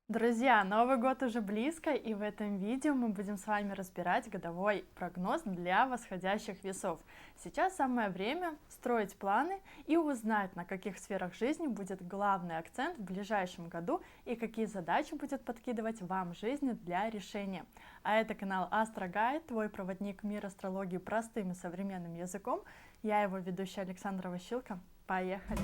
Друзья, Новый год уже близко, и в этом видео мы будем с вами разбирать годовой прогноз для восходящих весов. Сейчас самое время строить планы и узнать, на каких сферах жизни будет главный акцент в ближайшем году и какие задачи будет подкидывать вам жизнь для решения. А это канал Astro Guide, твой проводник в мир астрологии простым и современным языком. Я его ведущая Александра Ващилко. Поехали!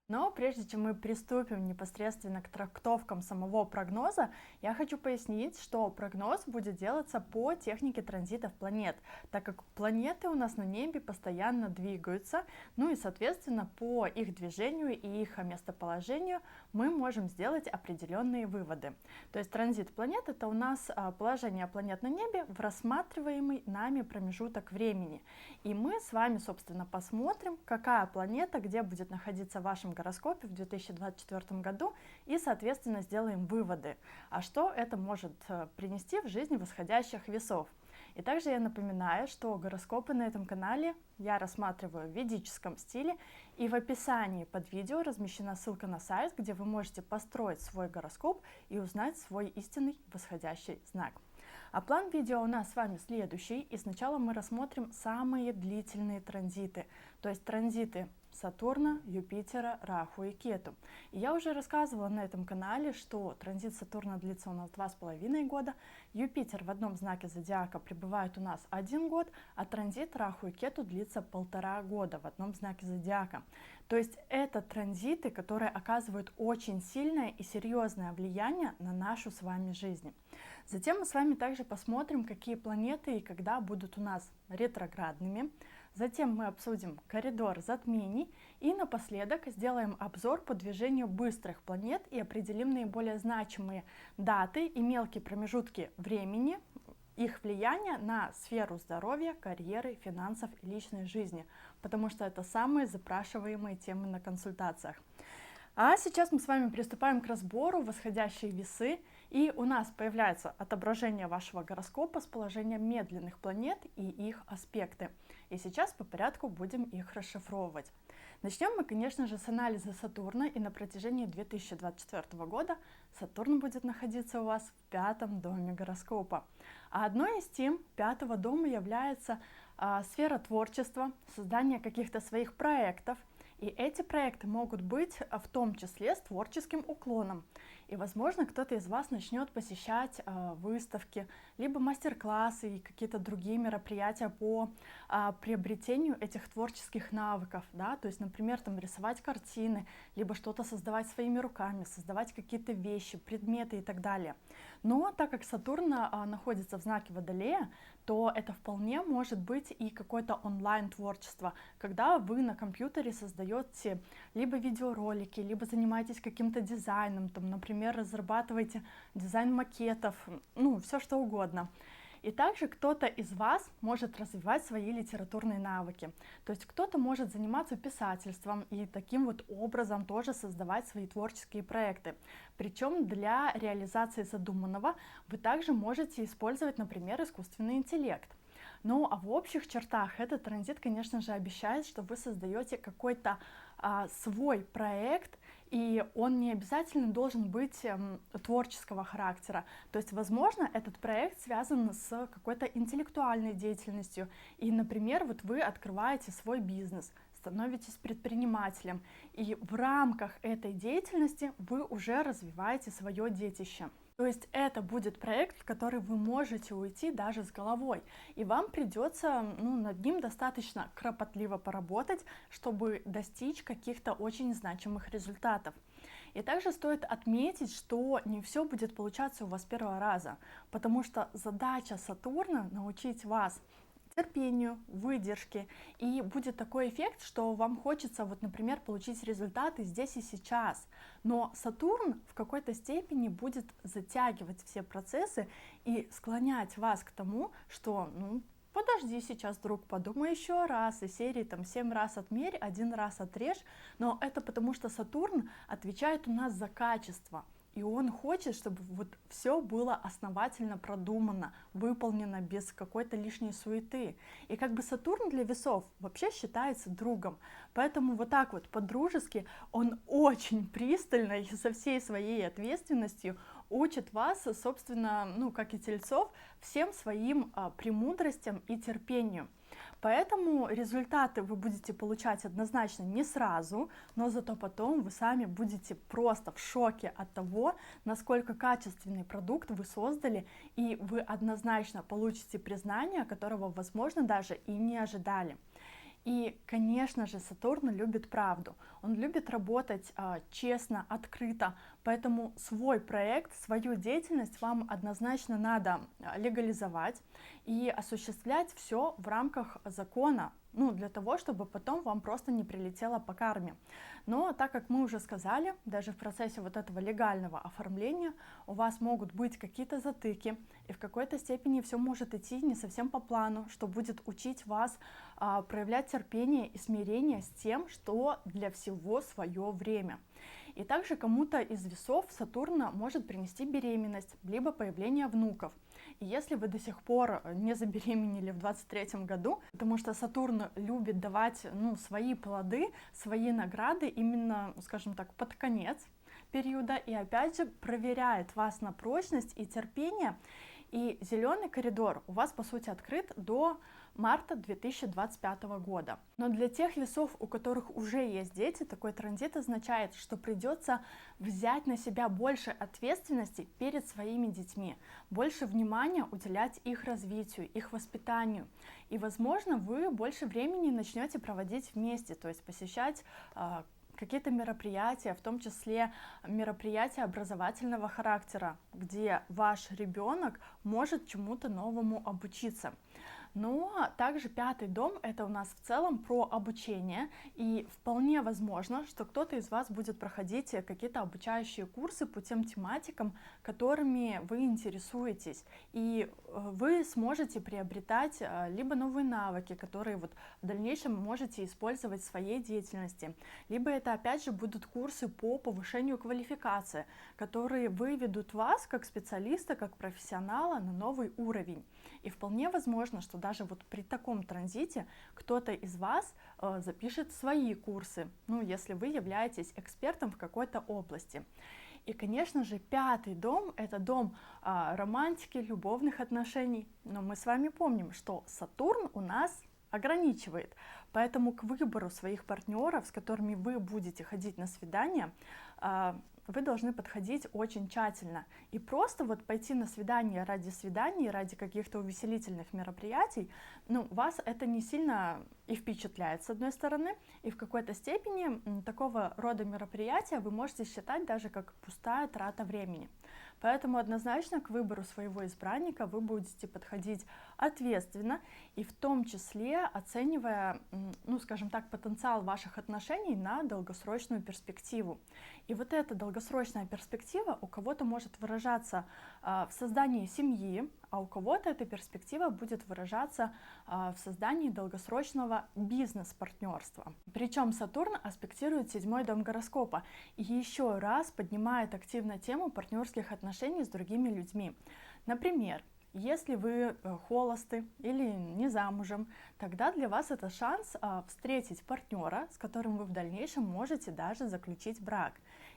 Но прежде чем мы приступим непосредственно к трактовкам самого прогноза, я хочу пояснить, что прогноз будет делаться по технике транзитов планет, так как планеты у нас на небе постоянно двигаются, ну и соответственно по их движению и их местоположению мы можем сделать определенные выводы. То есть транзит планет — это у нас положение планет на небе в рассматриваемый нами промежуток времени. И мы с вами, собственно, посмотрим, какая планета где будет находиться в вашем гороскопе в 2024 году и, соответственно, сделаем выводы, а что это может принести в жизни восходящих весов. И также я напоминаю, что гороскопы на этом канале я рассматриваю в ведическом стиле, и в описании под видео размещена ссылка на сайт, где вы можете построить свой гороскоп и узнать свой истинный восходящий знак. А план видео у нас с вами следующий, и сначала мы рассмотрим самые длительные транзиты, то есть транзиты Сатурна, Юпитера, Раху и Кету. И я уже рассказывала на этом канале, что транзит Сатурна длится у нас 2,5 года, Юпитер в одном знаке зодиака пребывает у нас 1 год, а транзит Раху и Кету длится 1,5 года в одном знаке зодиака. То есть это транзиты, которые оказывают очень сильное и серьезное влияние на нашу с вами жизнь. Затем мы с вами также посмотрим, какие планеты и когда будут у нас ретроградными. Затем мы обсудим коридор затмений и напоследок сделаем обзор по движению быстрых планет и определим наиболее значимые даты и мелкие промежутки времени, их влияние на сферу здоровья, карьеры, финансов и личной жизни, потому что это самые запрашиваемые темы на консультациях. А сейчас мы с вами приступаем к разбору восходящие весы, и у нас появляется отображение вашего гороскопа с положением медленных планет и их аспекты. И сейчас по порядку будем их расшифровывать. Начнем мы, конечно же, с анализа Сатурна, и на протяжении 2024 года Сатурн будет находиться у вас в 5-м доме гороскопа. А одной из тем 5-го дома является сфера творчества, создание каких-то своих проектов. И эти проекты могут быть в том числе с творческим уклоном. И, возможно, кто-то из вас начнет посещать выставки, либо мастер-классы и какие-то другие мероприятия по приобретению этих творческих навыков. Да? То есть, например, там, рисовать картины, либо что-то создавать своими руками, создавать какие-то вещи, предметы и так далее. Но так как Сатурн находится в знаке Водолея, то это вполне может быть и какое-то онлайн-творчество, когда вы на компьютере создаете либо видеоролики, либо занимаетесь каким-то дизайном, там, например, разрабатываете дизайн макетов, ну, все что угодно. И также кто-то из вас может развивать свои литературные навыки. То есть кто-то может заниматься писательством и таким вот образом тоже создавать свои творческие проекты. Причем для реализации задуманного вы также можете использовать, например, искусственный интеллект. Ну а в общих чертах этот транзит, конечно же, обещает, что вы создаете какой-то свой проект, и он не обязательно должен быть творческого характера. То есть, возможно, этот проект связан с какой-то интеллектуальной деятельностью. И, например, вот вы открываете свой бизнес, становитесь предпринимателем, и в рамках этой деятельности вы уже развиваете свое детище. То есть это будет проект, в который вы можете уйти даже с головой, и вам придется над ним достаточно кропотливо поработать, чтобы достичь каких-то очень значимых результатов. И также стоит отметить, что не все будет получаться у вас с первого раза, потому что задача Сатурна — научить вас терпению, выдержке, и будет такой эффект, что вам хочется, вот, например, получить результаты здесь и сейчас, но Сатурн в какой-то степени будет затягивать все процессы и склонять вас к тому, что, подожди сейчас, друг, подумай еще раз, из серии там 7 раз отмерь, 1 раз отрежь, но это потому что Сатурн отвечает у нас за качество. и он хочет, чтобы вот все было основательно продумано, выполнено без какой-то лишней суеты. И как бы Сатурн для весов вообще считается другом, поэтому вот так вот по-дружески он очень пристально и со всей своей ответственностью учит вас, собственно, ну, как и тельцов, всем своим премудростям и терпению. Поэтому результаты вы будете получать однозначно не сразу, но зато потом вы сами будете просто в шоке от того, насколько качественный продукт вы создали, и вы однозначно получите признание, которого, возможно, даже и не ожидали. И, конечно же, Сатурн любит правду. Он любит работать честно, открыто. Поэтому свой проект, свою деятельность вам однозначно надо легализовать и осуществлять все в рамках закона, ну, для того, чтобы потом вам просто не прилетело по карме. Но так как мы уже сказали, даже в процессе вот этого легального оформления у вас могут быть какие-то затыки, и в какой-то степени все может идти не совсем по плану, что будет учить вас проявлять терпение и смирение с тем, что для всего свое время. И также кому-то из весов Сатурна может принести беременность, либо появление внуков. И если вы до сих пор не забеременели в 23 году, потому что Сатурн любит давать, ну, свои плоды, свои награды именно, скажем так, под конец периода, и опять же проверяет вас на прочность и терпение. И зеленый коридор у вас, по сути, открыт до марта 2025 года. Но для тех весов, у которых уже есть дети, такой транзит означает, что придется взять на себя больше ответственности перед своими детьми, больше внимания уделять их развитию, их воспитанию. И, возможно, вы больше времени начнете проводить вместе, то есть посещать какие-то мероприятия, в том числе мероприятия образовательного характера, где ваш ребенок может чему-то новому обучиться. Но также пятый дом — это у нас в целом про обучение, и вполне возможно, что кто-то из вас будет проходить какие-то обучающие курсы по тем тематикам, которыми вы интересуетесь, и вы сможете приобретать либо новые навыки, которые вот в дальнейшем можете использовать в своей деятельности, либо это опять же будут курсы по повышению квалификации, которые выведут вас как специалиста, как профессионала на новый уровень. И вполне возможно, что даже вот при таком транзите кто-то из вас запишет свои курсы, ну, если вы являетесь экспертом в какой-то области. И, конечно же, пятый дом — это дом романтики, любовных отношений. Но мы с вами помним, что Сатурн у нас ограничивает. Поэтому к выбору своих партнеров, с которыми вы будете ходить на свидания, вы должны подходить очень тщательно. И просто вот пойти на свидание, ради каких-то увеселительных мероприятий, ну, вас это не сильно и впечатляет, с одной стороны, и в какой-то степени такого рода мероприятия вы можете считать даже как пустая трата времени. Поэтому однозначно к выбору своего избранника вы будете подходить ответственно и в том числе оценивая, ну, скажем так, потенциал ваших отношений на долгосрочную перспективу. И вот эта долгосрочная перспектива у кого-то может выражаться в создании семьи, а у кого-то эта перспектива будет выражаться в создании долгосрочного бизнес-партнерства. Причем Сатурн аспектирует 7-й дом гороскопа и еще раз поднимает активно тему партнерских отношений с другими людьми. Например, если вы холосты или не замужем, тогда для вас это шанс встретить партнера, с которым вы в дальнейшем можете даже заключить брак.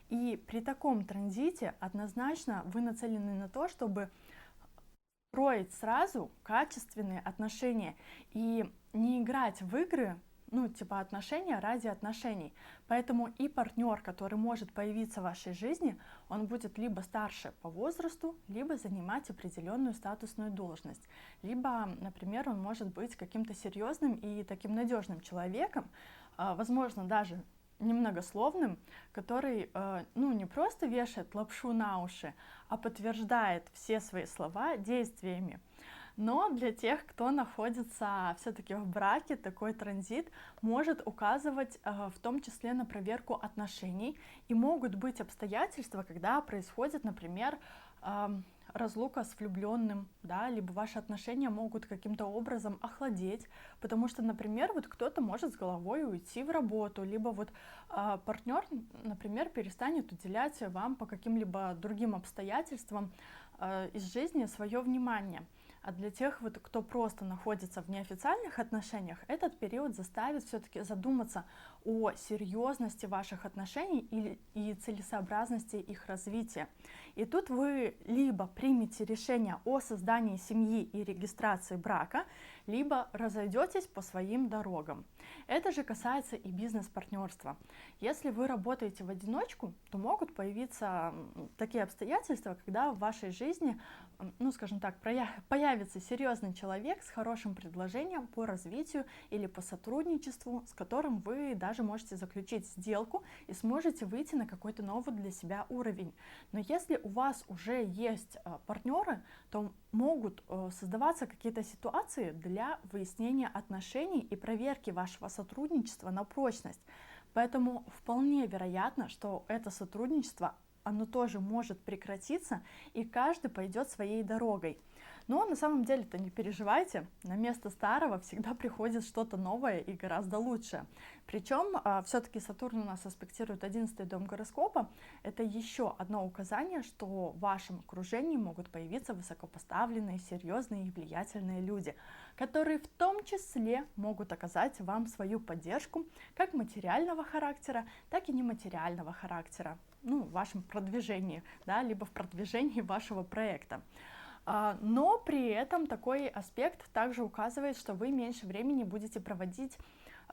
И при таком транзите однозначно вы нацелены на то, чтобы строить сразу качественные отношения и не играть в игры, ну, типа отношения ради отношений. Поэтому и партнер, который может появиться в вашей жизни, он будет либо старше по возрасту, либо занимать определенную статусную должность. Либо, например, он может быть каким-то серьезным и таким надежным человеком, возможно, даже немногословным, который, ну, не просто вешает лапшу на уши, а подтверждает все свои слова действиями. Но для тех, кто находится все-таки в браке, такой транзит может указывать в том числе на проверку отношений. И могут быть обстоятельства, когда происходит, например, разлука с влюбленным, да, либо ваши отношения могут каким-то образом охладеть, потому что, например, вот кто-то может с головой уйти в работу, либо вот партнер, например, перестанет уделять вам по каким-либо другим обстоятельствам из жизни свое внимание. А для тех, вот, кто просто находится в неофициальных отношениях, этот период заставит все-таки задуматься о серьезности ваших отношений и целесообразности их развития. И тут вы либо примете решение о создании семьи и регистрации брака, либо разойдетесь по своим дорогам. Это же касается и бизнес-партнерства. Если вы работаете в одиночку, то могут появиться такие обстоятельства, когда в вашей жизни, ну скажем так, появится серьезный человек с хорошим предложением по развитию или по сотрудничеству, с которым вы даже можете заключить сделку и сможете выйти на какой-то новый для себя уровень. Но если у вас уже есть партнеры, то могут создаваться какие-то ситуации для выяснения отношений и проверки вашего сотрудничества на прочность. Поэтому вполне вероятно, что это сотрудничество, оно тоже может прекратиться, и каждый пойдет своей дорогой. Но на самом деле-то не переживайте, на место старого всегда приходит что-то новое и гораздо лучшее. Причем все-таки Сатурн у нас аспектирует 11-й дом гороскопа. Это еще одно указание, что в вашем окружении могут появиться высокопоставленные, серьезные и влиятельные люди, которые в том числе могут оказать вам свою поддержку как материального характера, так и нематериального характера, ну, в вашем продвижении, да, либо в продвижении вашего проекта. Но при этом такой аспект также указывает, что вы меньше времени будете проводить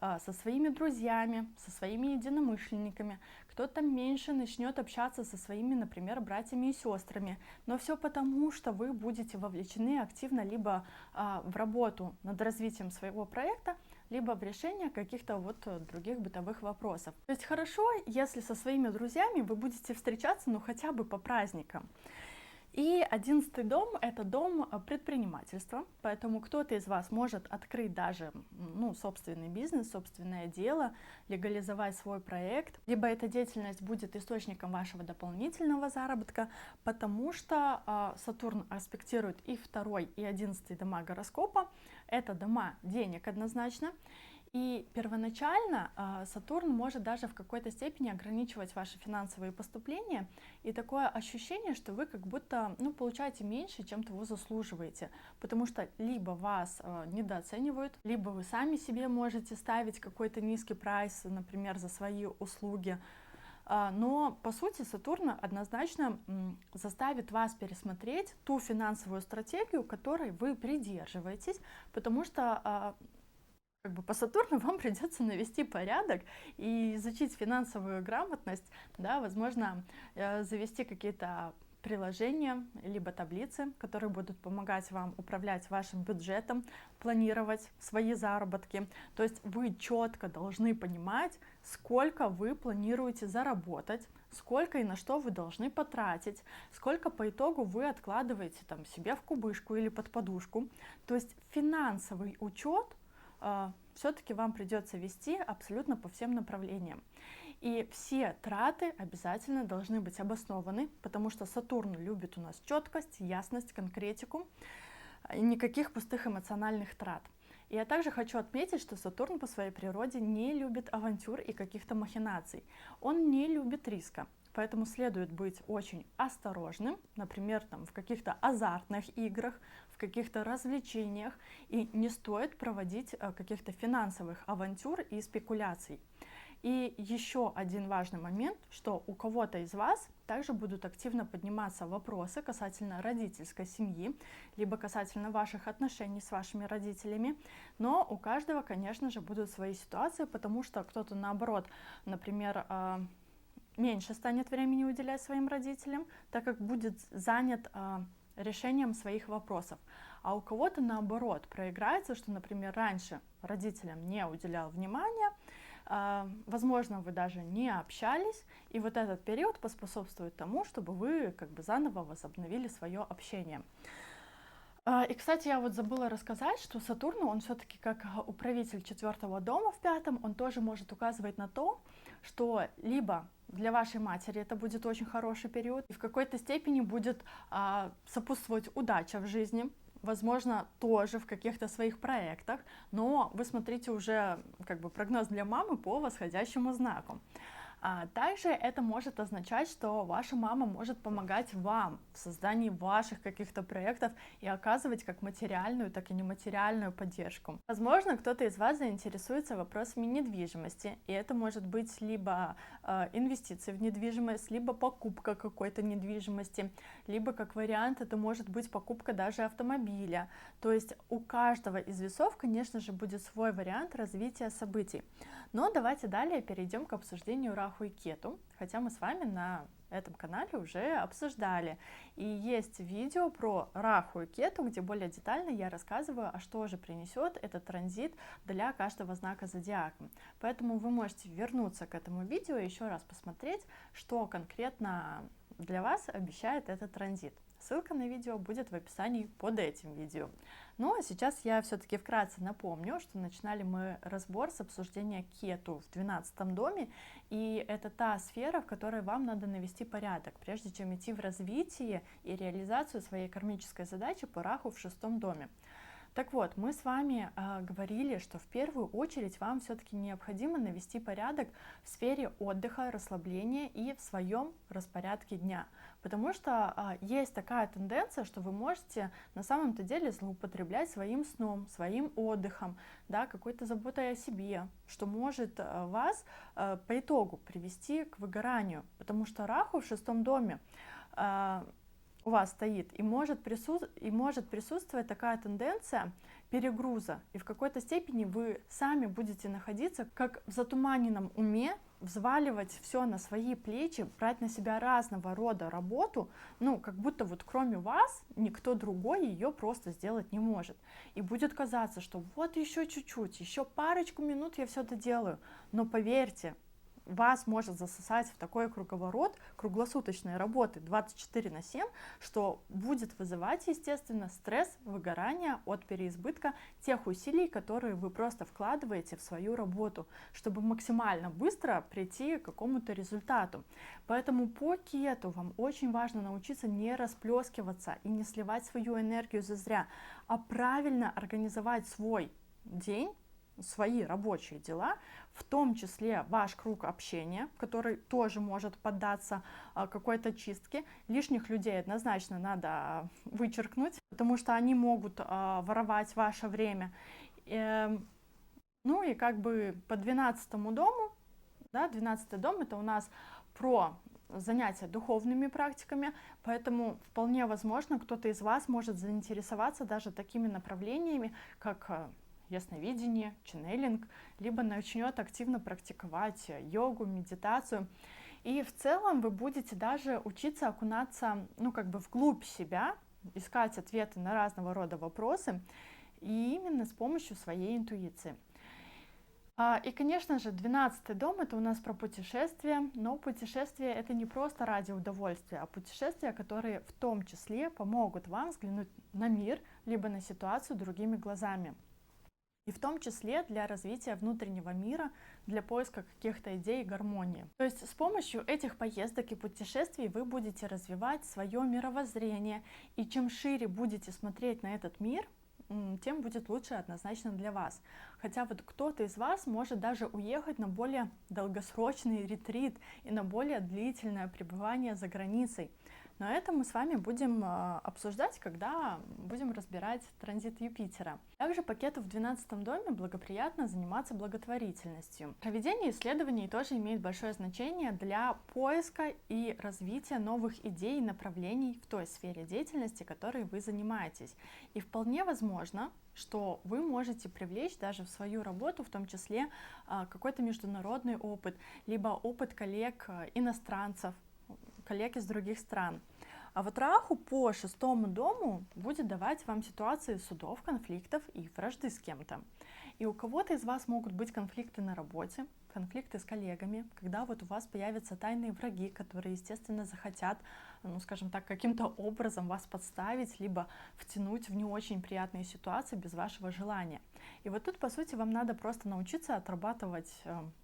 со своими друзьями, со своими единомышленниками. Кто-то меньше начнет общаться со своими, например, братьями и сестрами. Но все потому, что вы будете вовлечены активно либо в работу над развитием своего проекта, либо в решение каких-то вот других бытовых вопросов. То есть хорошо, если со своими друзьями вы будете встречаться, ну хотя бы по праздникам. И 11-й дом – это дом предпринимательства, поэтому кто-то из вас может открыть даже собственный бизнес, собственное дело, легализовать свой проект, либо эта деятельность будет источником вашего дополнительного заработка, потому что Сатурн аспектирует и 2-й, и 11-й дома гороскопа, это дома денег однозначно. И первоначально Сатурн может даже в какой-то степени ограничивать ваши финансовые поступления, и такое ощущение, что вы как будто получаете меньше, чем того заслуживаете, потому что либо вас недооценивают, либо вы сами себе можете ставить какой-то низкий прайс, например, за свои услуги. Но, по сути, Сатурн однозначно заставит вас пересмотреть ту финансовую стратегию, которой вы придерживаетесь, потому что по Сатурну вам придется навести порядок и изучить финансовую грамотность, да, возможно, завести какие-то приложения, либо таблицы, которые будут помогать вам управлять вашим бюджетом, планировать свои заработки. То есть вы четко должны понимать, сколько вы планируете заработать, сколько и на что вы должны потратить, сколько по итогу вы откладываете там себе в кубышку или под подушку. То есть финансовый учет все-таки вам придется вести абсолютно по всем направлениям. И все траты обязательно должны быть обоснованы, потому что Сатурн любит у нас четкость, ясность, конкретику, и никаких пустых эмоциональных трат. И я также хочу отметить, что Сатурн по своей природе не любит авантюр и каких-то махинаций. Он не любит риска. Поэтому следует быть очень осторожным, например, в каких-то азартных играх, в каких-то развлечениях, и не стоит проводить каких-то финансовых авантюр и спекуляций. И еще один важный момент, что у кого-то из вас также будут активно подниматься вопросы касательно родительской семьи, либо касательно ваших отношений с вашими родителями, но у каждого, конечно же, будут свои ситуации, потому что кто-то наоборот, например, меньше станет времени уделять своим родителям, так как будет занят решением своих вопросов. А у кого-то наоборот проиграется, что, например, раньше родителям не уделял внимания, возможно, вы даже не общались, и вот этот период поспособствует тому, чтобы вы заново возобновили свое общение. И, кстати, я вот забыла рассказать, что Сатурн, он все-таки как управитель 4-го дома в 5-м, он тоже может указывать на то, что либо для вашей матери это будет очень хороший период, и в какой-то степени будет сопутствовать удача в жизни, возможно, тоже в каких-то своих проектах, но вы смотрите уже как бы прогноз для мамы по восходящему знаку. Также это может означать, что ваша мама может помогать вам в создании ваших каких-то проектов и оказывать как материальную, так и нематериальную поддержку. Возможно, кто-то из вас заинтересуется вопросами недвижимости, и это может быть либо инвестиции в недвижимость, либо покупка какой-то недвижимости, либо как вариант это может быть покупка даже автомобиля. То есть у каждого из весов, конечно же, будет свой вариант развития событий. Но давайте далее перейдем к обсуждению Раху и Кету, хотя мы с вами на этом канале уже обсуждали. И есть видео про Раху и Кету, где более детально я рассказываю, а что же принесет этот транзит для каждого знака зодиака. Поэтому вы можете вернуться к этому видео и еще раз посмотреть, что конкретно для вас обещает этот транзит. Ссылка на видео будет в описании под этим видео. Ну а сейчас я все-таки вкратце напомню, что начинали мы разбор с обсуждения Кету в 12 доме, и это та сфера, в которой вам надо навести порядок, прежде чем идти в развитие и реализацию своей кармической задачи по Раху в 6 доме. Так вот, мы с вами говорили, что в первую очередь вам все-таки необходимо навести порядок в сфере отдыха, расслабления и в своем распорядке дня. Потому что есть такая тенденция, что вы можете на самом-то деле злоупотреблять своим сном, своим отдыхом, да, какой-то заботой о себе, что может вас по итогу привести к выгоранию. Потому что Раху в 6 доме у вас стоит, и может присутствовать такая тенденция перегруза, и в какой-то степени вы сами будете находиться как в затуманенном уме, взваливать все на свои плечи, брать на себя разного рода работу, ну, как будто вот кроме вас никто другой ее просто сделать не может. И будет казаться, что вот еще чуть-чуть, еще парочку минут я все это делаю, но поверьте, вас может засосать в такой круговорот круглосуточной работы 24/7, что будет вызывать, естественно, стресс, выгорание от переизбытка тех усилий, которые вы просто вкладываете в свою работу, чтобы максимально быстро прийти к какому-то результату. Поэтому по Кету вам очень важно научиться не расплескиваться и не сливать свою энергию зазря, а правильно организовать свой день, свои рабочие дела, в том числе ваш круг общения, который тоже может поддаться какой-то чистке. Лишних людей однозначно надо вычеркнуть, потому что они могут воровать ваше время. Ну и как бы по 12-му дому, да, 12-й дом это у нас про занятия духовными практиками, поэтому вполне возможно, кто-то из вас может заинтересоваться даже такими направлениями, как ясновидение, ченнелинг, либо начнет активно практиковать йогу, медитацию. И в целом вы будете даже учиться окунаться, ну, как бы вглубь себя, искать ответы на разного рода вопросы, и именно с помощью своей интуиции. И, конечно же, 12-й дом это у нас про путешествия, но путешествия это не просто ради удовольствия, а путешествия, которые в том числе помогут вам взглянуть на мир, либо на ситуацию другими глазами. И в том числе для развития внутреннего мира, для поиска каких-то идей и гармонии. То есть с помощью этих поездок и путешествий вы будете развивать свое мировоззрение, и чем шире будете смотреть на этот мир, тем будет лучше однозначно для вас. Хотя вот кто-то из вас может даже уехать на более долгосрочный ретрит и на более длительное пребывание за границей. Но это мы с вами будем обсуждать, когда будем разбирать транзит Юпитера. Также по Кету в 12 доме благоприятно заниматься благотворительностью. Проведение исследований тоже имеет большое значение для поиска и развития новых идей и направлений в той сфере деятельности, которой вы занимаетесь. И вполне возможно, что вы можете привлечь даже в свою работу, в том числе какой-то международный опыт, либо опыт коллег иностранцев, коллег из других стран. А вот Раху по 6 дому будет давать вам ситуации судов, конфликтов и вражды с кем-то. И у кого-то из вас могут быть конфликты на работе, конфликты с коллегами, когда вот у вас появятся тайные враги, которые, естественно, захотят, ну, скажем так, каким-то образом вас подставить, либо втянуть в не очень приятные ситуации без вашего желания. И вот тут, по сути, вам надо просто научиться отрабатывать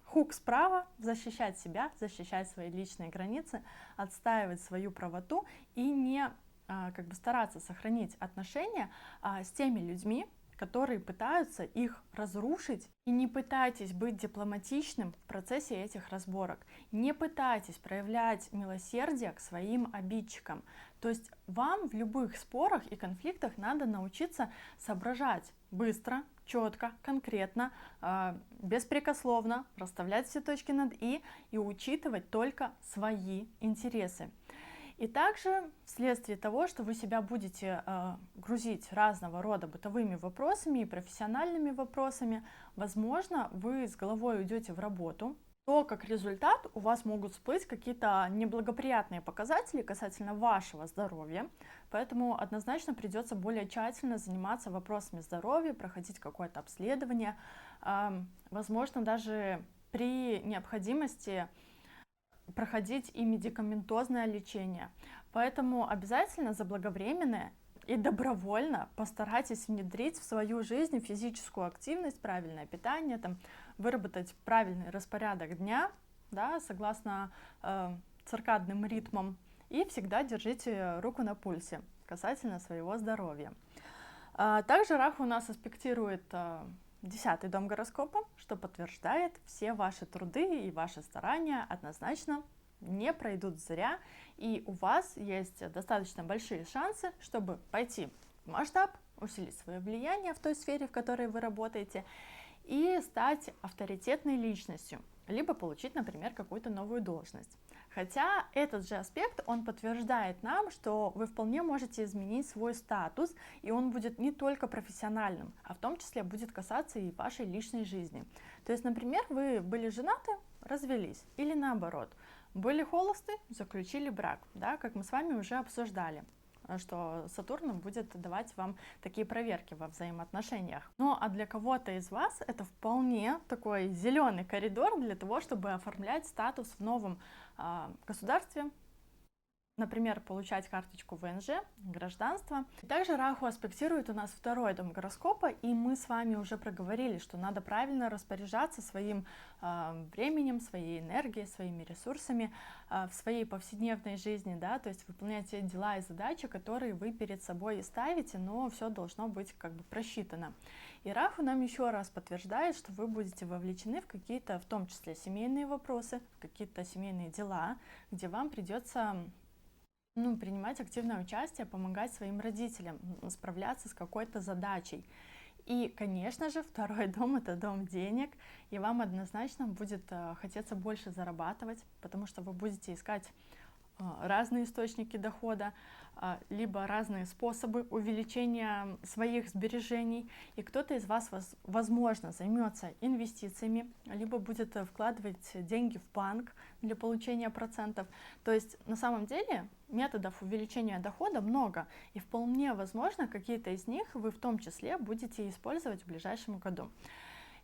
хук справа, защищать себя, защищать свои личные границы, отстаивать свою правоту и не как бы стараться сохранить отношения с теми людьми, которые пытаются их разрушить. И не пытайтесь быть дипломатичным в процессе этих разборок. Не пытайтесь проявлять милосердие к своим обидчикам. То есть вам в любых спорах и конфликтах надо научиться соображать быстро, четко, конкретно, беспрекословно, расставлять все точки над «и» и учитывать только свои интересы. И также вследствие того, что вы себя будете грузить разного рода бытовыми вопросами и профессиональными вопросами, возможно, вы с головой уйдете в работу, то как результат у вас могут всплыть какие-то неблагоприятные показатели касательно вашего здоровья, поэтому однозначно придется более тщательно заниматься вопросами здоровья, проходить какое-то обследование, возможно, даже при необходимости проходить и медикаментозное лечение. Поэтому обязательно заблаговременно и добровольно постарайтесь внедрить в свою жизнь физическую активность, правильное питание, там, выработать правильный распорядок дня, да, согласно циркадным ритмам, и всегда держите руку на пульсе касательно своего здоровья. Также Раху у нас аспектирует 10-й дом гороскопа, что подтверждает, все ваши труды и ваши старания однозначно не пройдут зря, и у вас есть достаточно большие шансы, чтобы пойти в масштаб, усилить свое влияние в той сфере, в которой вы работаете, и стать авторитетной личностью, либо получить, например, какую-то новую должность. Хотя этот же аспект, он подтверждает нам, что вы вполне можете изменить свой статус, и он будет не только профессиональным, а в том числе будет касаться и вашей личной жизни. То есть, например, вы были женаты, развелись, или наоборот, были холосты, заключили брак, да, как мы с вами уже обсуждали, что Сатурн будет давать вам такие проверки во взаимоотношениях. Ну а для кого-то из вас это вполне такой зеленый коридор для того, чтобы оформлять статус в новом государстве, например, получать карточку ВНЖ, гражданство. Также Раху аспектирует у нас 2-й дом гороскопа, и мы с вами уже проговорили, что надо правильно распоряжаться своим временем, своей энергией, своими ресурсами в своей повседневной жизни, да, то есть выполнять те дела и задачи, которые вы перед собой ставите, но все должно быть как бы просчитано. И Раху нам еще раз подтверждает, что вы будете вовлечены в какие-то, в том числе, семейные вопросы, в какие-то семейные дела, где вам придется принимать активное участие, помогать своим родителям, справляться с какой-то задачей. И, конечно же, 2-й дом — это дом денег, и вам однозначно будет хотеться больше зарабатывать, потому что вы будете искать разные источники дохода, либо разные способы увеличения своих сбережений, и кто-то из вас, возможно, займется инвестициями, либо будет вкладывать деньги в банк для получения процентов. То есть на самом деле методов увеличения дохода много, и вполне возможно, какие-то из них вы в том числе будете использовать в ближайшем году.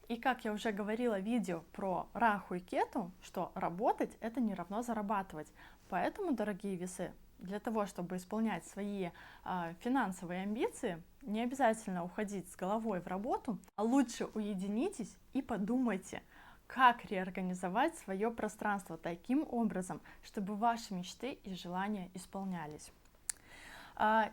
И как я уже говорила в видео про Раху и Кету, что работать — это не равно зарабатывать. Поэтому, дорогие весы, для того, чтобы исполнять свои финансовые амбиции, не обязательно уходить с головой в работу, а лучше уединитесь и подумайте, как реорганизовать свое пространство таким образом, чтобы ваши мечты и желания исполнялись.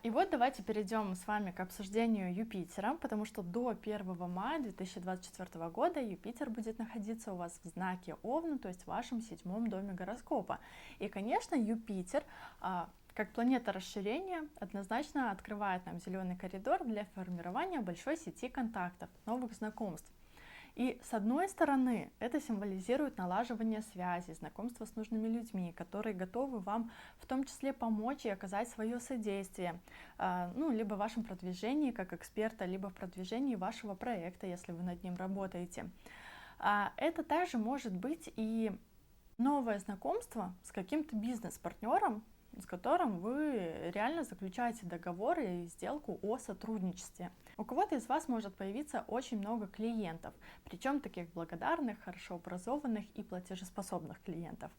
И вот давайте перейдем с вами к обсуждению Юпитера, потому что до 1 мая 2024 года Юпитер будет находиться у вас в знаке Овна, то есть в вашем 7-м доме гороскопа. И, конечно, Юпитер, как планета расширения, однозначно открывает нам зеленый коридор для формирования большой сети контактов, новых знакомств. И с одной стороны, это символизирует налаживание связей, знакомство с нужными людьми, которые готовы вам в том числе помочь и оказать свое содействие, либо в вашем продвижении как эксперта, либо в продвижении вашего проекта, если вы над ним работаете. Это также может быть и новое знакомство с каким-то бизнес-партнером, с которым вы реально заключаете договор и сделку о сотрудничестве. У кого-то из вас может появиться очень много клиентов, причем таких благодарных, хорошо образованных и платежеспособных клиентов.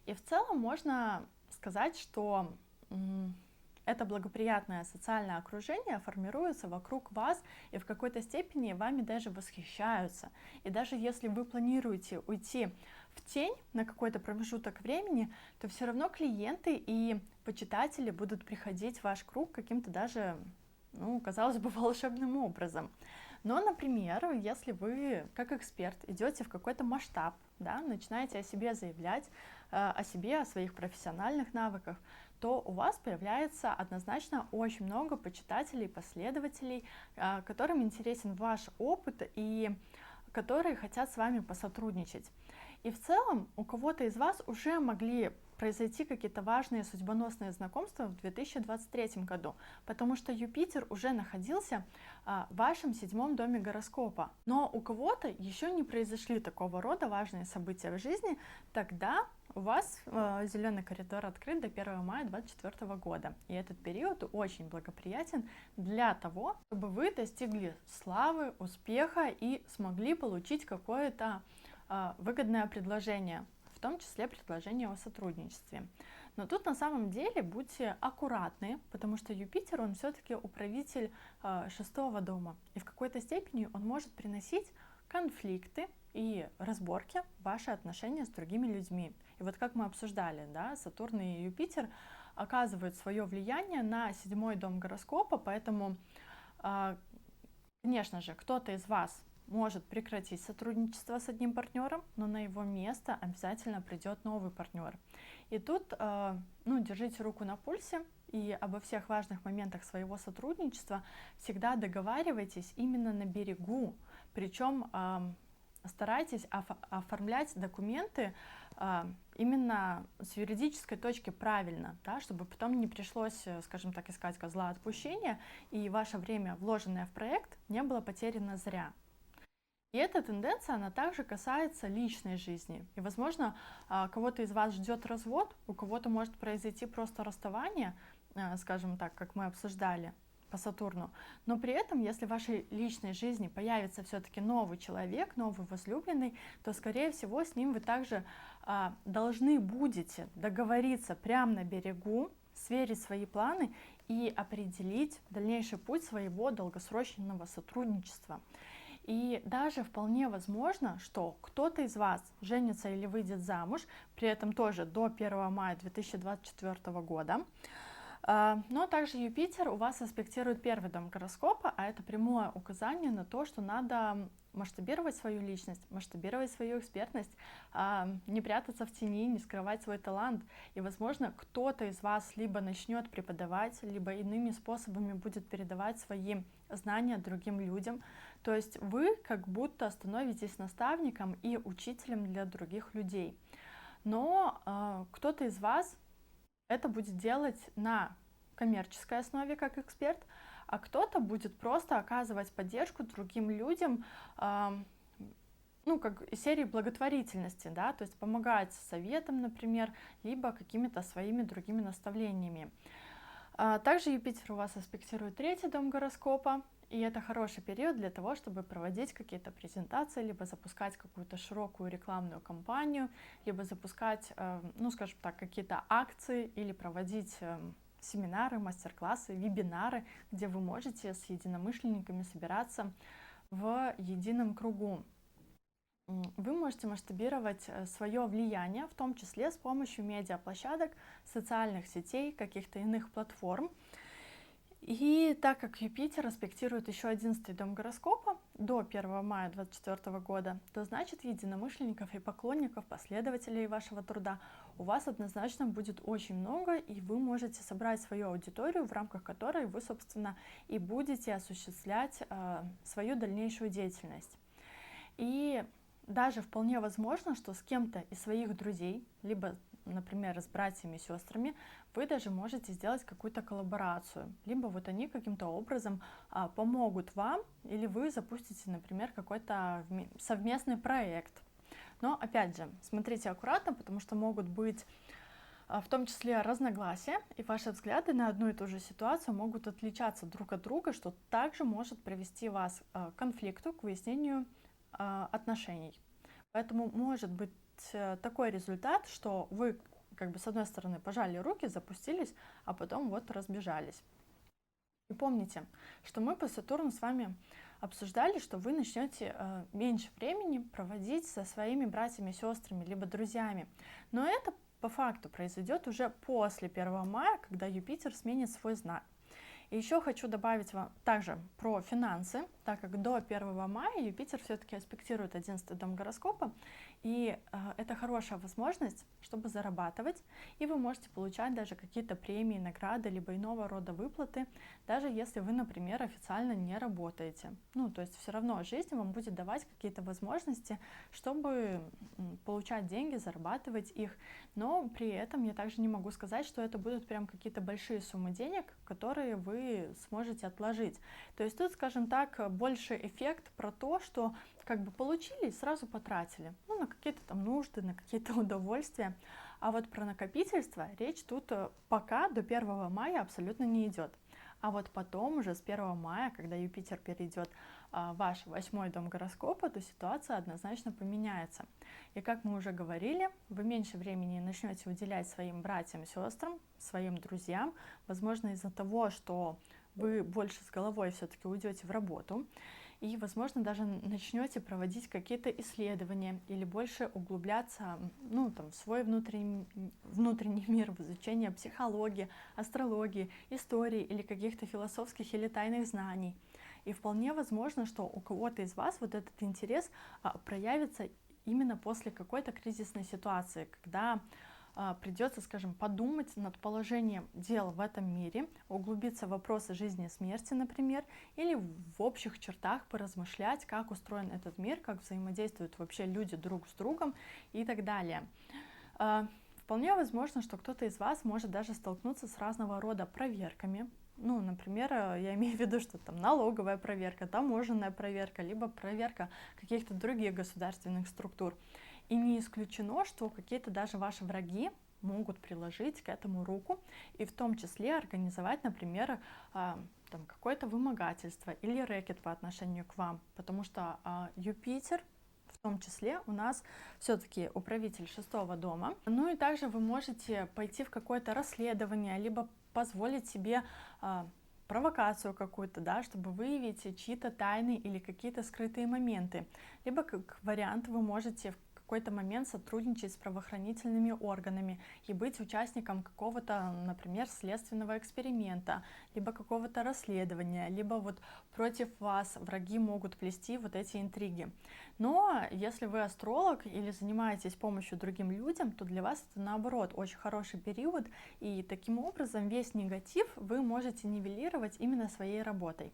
И в целом можно сказать, что это благоприятное социальное окружение формируется вокруг вас, и в какой-то степени вами даже восхищаются. И даже если вы планируете уйти в тень на какой-то промежуток времени, то все равно клиенты и почитатели будут приходить в ваш круг каким-то даже, казалось бы, волшебным образом. Но, например, если вы как эксперт идете в какой-то масштаб, да, начинаете о себе заявлять, о себе, о своих профессиональных навыках, то у вас появляется однозначно очень много почитателей, последователей, которым интересен ваш опыт и которые хотят с вами посотрудничать. И в целом у кого-то из вас уже могли произойти какие-то важные судьбоносные знакомства в 2023 году, потому что Юпитер уже находился в вашем 7-м доме гороскопа. Но у кого-то еще не произошли такого рода важные события в жизни, тогда у вас зеленый коридор открыт до 1 мая 2024 года. И этот период очень благоприятен для того, чтобы вы достигли славы, успеха и смогли получить какое-то выгодное предложение, в том числе предложение о сотрудничестве. Но тут на самом деле будьте аккуратны, потому что Юпитер, он все-таки управитель 6-го дома, и в какой-то степени он может приносить конфликты и разборки в ваши отношения с другими людьми. И вот как мы обсуждали, да, Сатурн и Юпитер оказывают свое влияние на 7-й дом гороскопа, поэтому, конечно же, кто-то из вас может прекратить сотрудничество с одним партнером, но на его место обязательно придет новый партнер. И тут держите руку на пульсе и обо всех важных моментах своего сотрудничества всегда договаривайтесь именно на берегу, причем старайтесь оформлять документы именно с юридической точки правильно, да, чтобы потом не пришлось, скажем так, искать козла отпущения, и ваше время, вложенное в проект, не было потеряно зря. И эта тенденция, она также касается личной жизни. И, возможно, кого-то из вас ждет развод, у кого-то может произойти просто расставание, скажем так, как мы обсуждали по Сатурну. Но при этом, если в вашей личной жизни появится все-таки новый человек, новый возлюбленный, то, скорее всего, с ним вы также должны будете договориться прямо на берегу, сверить свои планы и определить дальнейший путь своего долгосрочного сотрудничества. И даже вполне возможно, что кто-то из вас женится или выйдет замуж, при этом тоже до 1 мая 2024 года. Но также Юпитер у вас аспектирует 1-й дом гороскопа, а это прямое указание на то, что надо масштабировать свою личность, масштабировать свою экспертность, не прятаться в тени, не скрывать свой талант. И, возможно, кто-то из вас либо начнет преподавать, либо иными способами будет передавать свои знания другим людям. То есть вы как будто становитесь наставником и учителем для других людей. Но кто-то из вас это будет делать на коммерческой основе как эксперт, а кто-то будет просто оказывать поддержку другим людям, как из серии благотворительности, да, то есть помогать советом, например, либо какими-то своими другими наставлениями. Также Юпитер у вас аспектирует 3-й дом гороскопа, и это хороший период для того, чтобы проводить какие-то презентации, либо запускать какую-то широкую рекламную кампанию, либо запускать, скажем так, какие-то акции или проводить семинары, мастер-классы, вебинары, где вы можете с единомышленниками собираться в едином кругу. Вы можете масштабировать свое влияние, в том числе с помощью медиаплощадок, социальных сетей, каких-то иных платформ. И так как Юпитер аспектирует еще 11-й дом гороскопа до 1 мая 2024 года, то значит единомышленников и поклонников, последователей вашего труда у вас однозначно будет очень много, и вы можете собрать свою аудиторию, в рамках которой вы, собственно, и будете осуществлять свою дальнейшую деятельность. И даже вполне возможно, что с кем-то из своих друзей, либо, например, с братьями и сестрами, вы даже можете сделать какую-то коллаборацию, либо вот они каким-то образом помогут вам, или вы запустите, например, какой-то совместный проект. Но опять же, смотрите аккуратно, потому что могут быть в том числе разногласия, и ваши взгляды на одну и ту же ситуацию могут отличаться друг от друга, что также может привести вас к конфликту, к выяснению отношений. Поэтому может быть такой результат, что вы как бы с одной стороны пожали руки, запустились, а потом вот разбежались. И помните, что мы по Сатурну с вами обсуждали, что вы начнете меньше времени проводить со своими братьями, сестрами, либо друзьями. Но это по факту произойдет уже после 1 мая, когда Юпитер сменит свой знак. И еще хочу добавить вам также про финансы, так как до 1 мая Юпитер все-таки аспектирует 11-й дом гороскопа, и это хорошая возможность, чтобы зарабатывать, и вы можете получать даже какие-то премии, награды, либо иного рода выплаты, даже если вы, например, официально не работаете. Ну, то есть все равно жизнь вам будет давать какие-то возможности, чтобы получать деньги, зарабатывать их, но при этом я также не могу сказать, что это будут прям какие-то большие суммы денег, которые вы сможете отложить. То есть тут, скажем так, больше эффект про то, что как бы получили и сразу потратили, ну, на какие-то там нужды, на какие-то удовольствия. А вот про накопительство речь тут пока до 1 мая абсолютно не идет. А вот потом уже с 1 мая, когда Юпитер перейдет в ваш 8-й дом гороскопа, то ситуация однозначно поменяется. И как мы уже говорили, вы меньше времени начнете уделять своим братьям, сестрам, своим друзьям, возможно, из-за того, что вы больше с головой все-таки уйдете в работу, и, возможно, даже начнете проводить какие-то исследования или больше углубляться, ну, там, в свой внутренний мир, в изучение психологии, астрологии, истории или каких-то философских или тайных знаний. И вполне возможно, что у кого-то из вас вот этот интерес проявится именно после какой-то кризисной ситуации, когда придется, скажем, подумать над положением дел в этом мире, углубиться в вопросы жизни и смерти, например, или в общих чертах поразмышлять, как устроен этот мир, как взаимодействуют вообще люди друг с другом и так далее. Вполне возможно, что кто-то из вас может даже столкнуться с разного рода проверками. Ну, например, я имею в виду, что там налоговая проверка, таможенная проверка, либо проверка каких-то других государственных структур. И не исключено, что какие-то даже ваши враги могут приложить к этому руку и в том числе организовать, например, там какое-то вымогательство или рэкет по отношению к вам, потому что Юпитер в том числе у нас все-таки управитель 6-го дома. Ну и также вы можете пойти в какое-то расследование, либо позволить себе провокацию какую-то, да, чтобы выявить чьи-то тайны или какие-то скрытые моменты. Либо как вариант вы можете в какой-то момент сотрудничать с правоохранительными органами и быть участником какого-то, например, следственного эксперимента, либо какого-то расследования, либо вот против вас враги могут плести вот эти интриги. Но если вы астролог или занимаетесь помощью другим людям, то для вас это наоборот очень хороший период, и таким образом весь негатив вы можете нивелировать именно своей работой.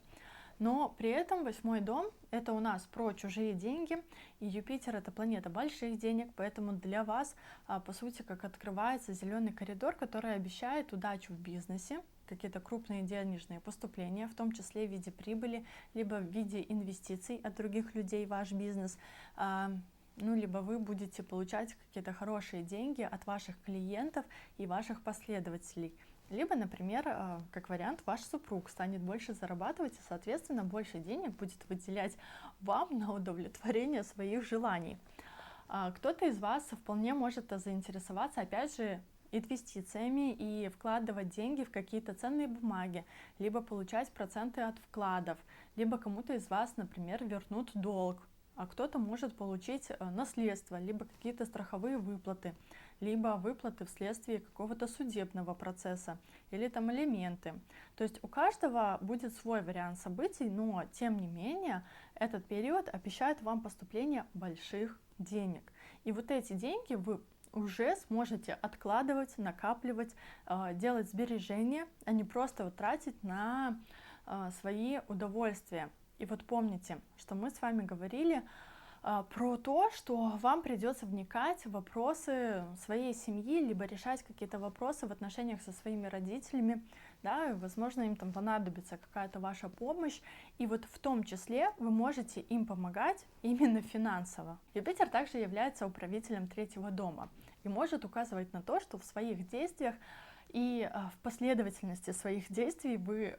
Но при этом 8-й дом — это у нас про чужие деньги, и Юпитер — это планета больших денег, поэтому для вас, по сути, как открывается зеленый коридор, который обещает удачу в бизнесе, какие-то крупные денежные поступления, в том числе в виде прибыли, либо в виде инвестиций от других людей в ваш бизнес, ну, либо вы будете получать какие-то хорошие деньги от ваших клиентов и ваших последователей. Либо, например, как вариант, ваш супруг станет больше зарабатывать и, соответственно, больше денег будет выделять вам на удовлетворение своих желаний. Кто-то из вас вполне может заинтересоваться, опять же, инвестициями и вкладывать деньги в какие-то ценные бумаги, либо получать проценты от вкладов, либо кому-то из вас, например, вернут долг, а кто-то может получить наследство, либо какие-то страховые выплаты, либо выплаты вследствие какого-то судебного процесса, или там алименты. То есть у каждого будет свой вариант событий, но тем не менее этот период обещает вам поступление больших денег. И вот эти деньги вы уже сможете откладывать, накапливать, делать сбережения, а не просто тратить на свои удовольствия. И вот помните, что мы с вами говорили про то, что вам придется вникать в вопросы своей семьи, либо решать какие-то вопросы в отношениях со своими родителями, да, и, возможно, им там понадобится какая-то ваша помощь, и вот в том числе вы можете им помогать именно финансово. Юпитер также является управителем 3-го дома, и может указывать на то, что в своих действиях и в последовательности своих действий вы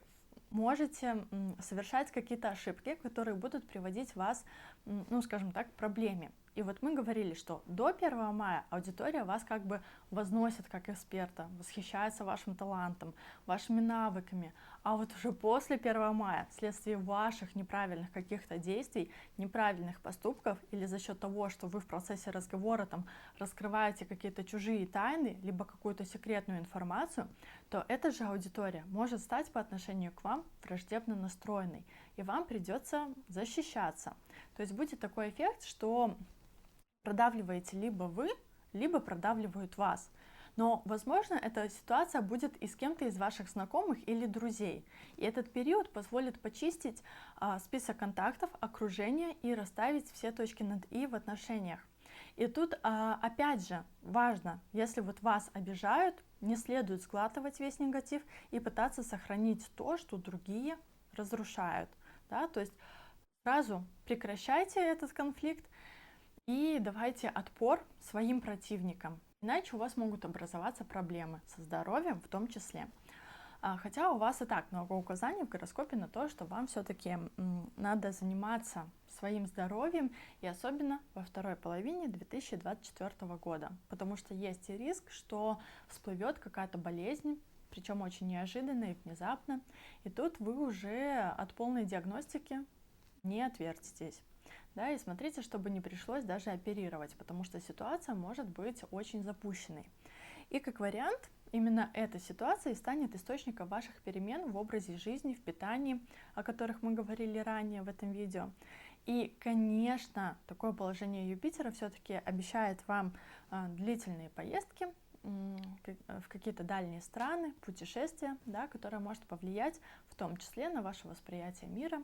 можете совершать какие-то ошибки, которые будут приводить вас, ну, скажем так, к проблеме. И вот мы говорили, что до 1 мая аудитория вас как бы возносит как эксперта, восхищается вашим талантом, вашими навыками. А вот уже после 1 мая, вследствие ваших неправильных каких-то действий, неправильных поступков или за счет того, что вы в процессе разговора там раскрываете какие-то чужие тайны, либо какую-то секретную информацию, то эта же аудитория может стать по отношению к вам враждебно настроенной, и вам придется защищаться. То есть будет такой эффект, что продавливаете либо вы, либо продавливают вас. Но, возможно, эта ситуация будет и с кем-то из ваших знакомых или друзей. И этот период позволит почистить список контактов, окружения и расставить все точки над «и» в отношениях. И тут, опять же, важно, если вот вас обижают, не следует сглатывать весь негатив и пытаться сохранить то, что другие разрушают. Да? То есть сразу прекращайте этот конфликт и давайте отпор своим противникам. Иначе у вас могут образоваться проблемы со здоровьем в том числе. Хотя у вас и так много указаний в гороскопе на то, что вам все-таки надо заниматься своим здоровьем, и особенно во второй половине 2024 года, потому что есть и риск, что всплывет какая-то болезнь, причем очень неожиданно и внезапно, и тут вы уже от полной диагностики не отвертитесь. Да, и смотрите, чтобы не пришлось даже оперировать, потому что ситуация может быть очень запущенной. И как вариант, именно эта ситуация и станет источником ваших перемен в образе жизни, в питании, о которых мы говорили ранее в этом видео. И, конечно, такое положение Юпитера все-таки обещает вам длительные поездки в какие-то дальние страны, путешествия, да, которое может повлиять в том числе на ваше восприятие мира.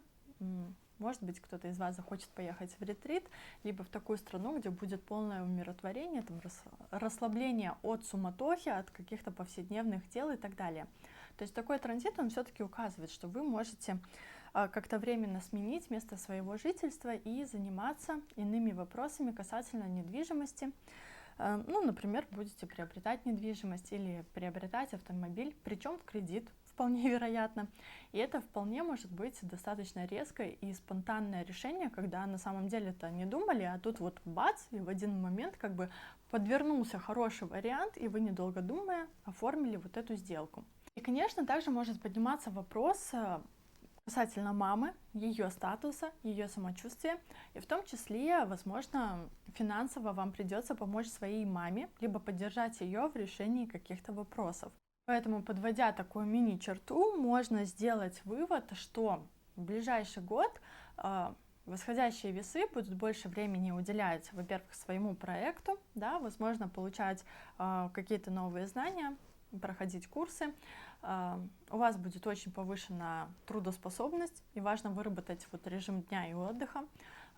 Может быть, кто-то из вас захочет поехать в ретрит, либо в такую страну, где будет полное умиротворение, там, расслабление от суматохи, от каких-то повседневных дел и так далее. То есть такой транзит, он все-таки указывает, что вы можете как-то временно сменить место своего жительства и заниматься иными вопросами касательно недвижимости. Ну, например, будете приобретать недвижимость или приобретать автомобиль, причем в кредит, вполне вероятно. И это вполне может быть достаточно резкое и спонтанное решение, когда на самом деле-то не думали, а тут вот бац, и в один момент как бы подвернулся хороший вариант, и вы, недолго думая, оформили вот эту сделку. И, конечно, также может подниматься вопрос касательно мамы, ее статуса, ее самочувствия, и в том числе, возможно, финансово вам придется помочь своей маме, либо поддержать ее в решении каких-то вопросов. Поэтому, подводя такую мини-черту, можно сделать вывод, что в ближайший год восходящие весы будут больше времени уделять, во-первых, своему проекту, да, возможно, получать какие-то новые знания, проходить курсы. У вас будет очень повышена трудоспособность, и важно выработать вот режим дня и отдыха.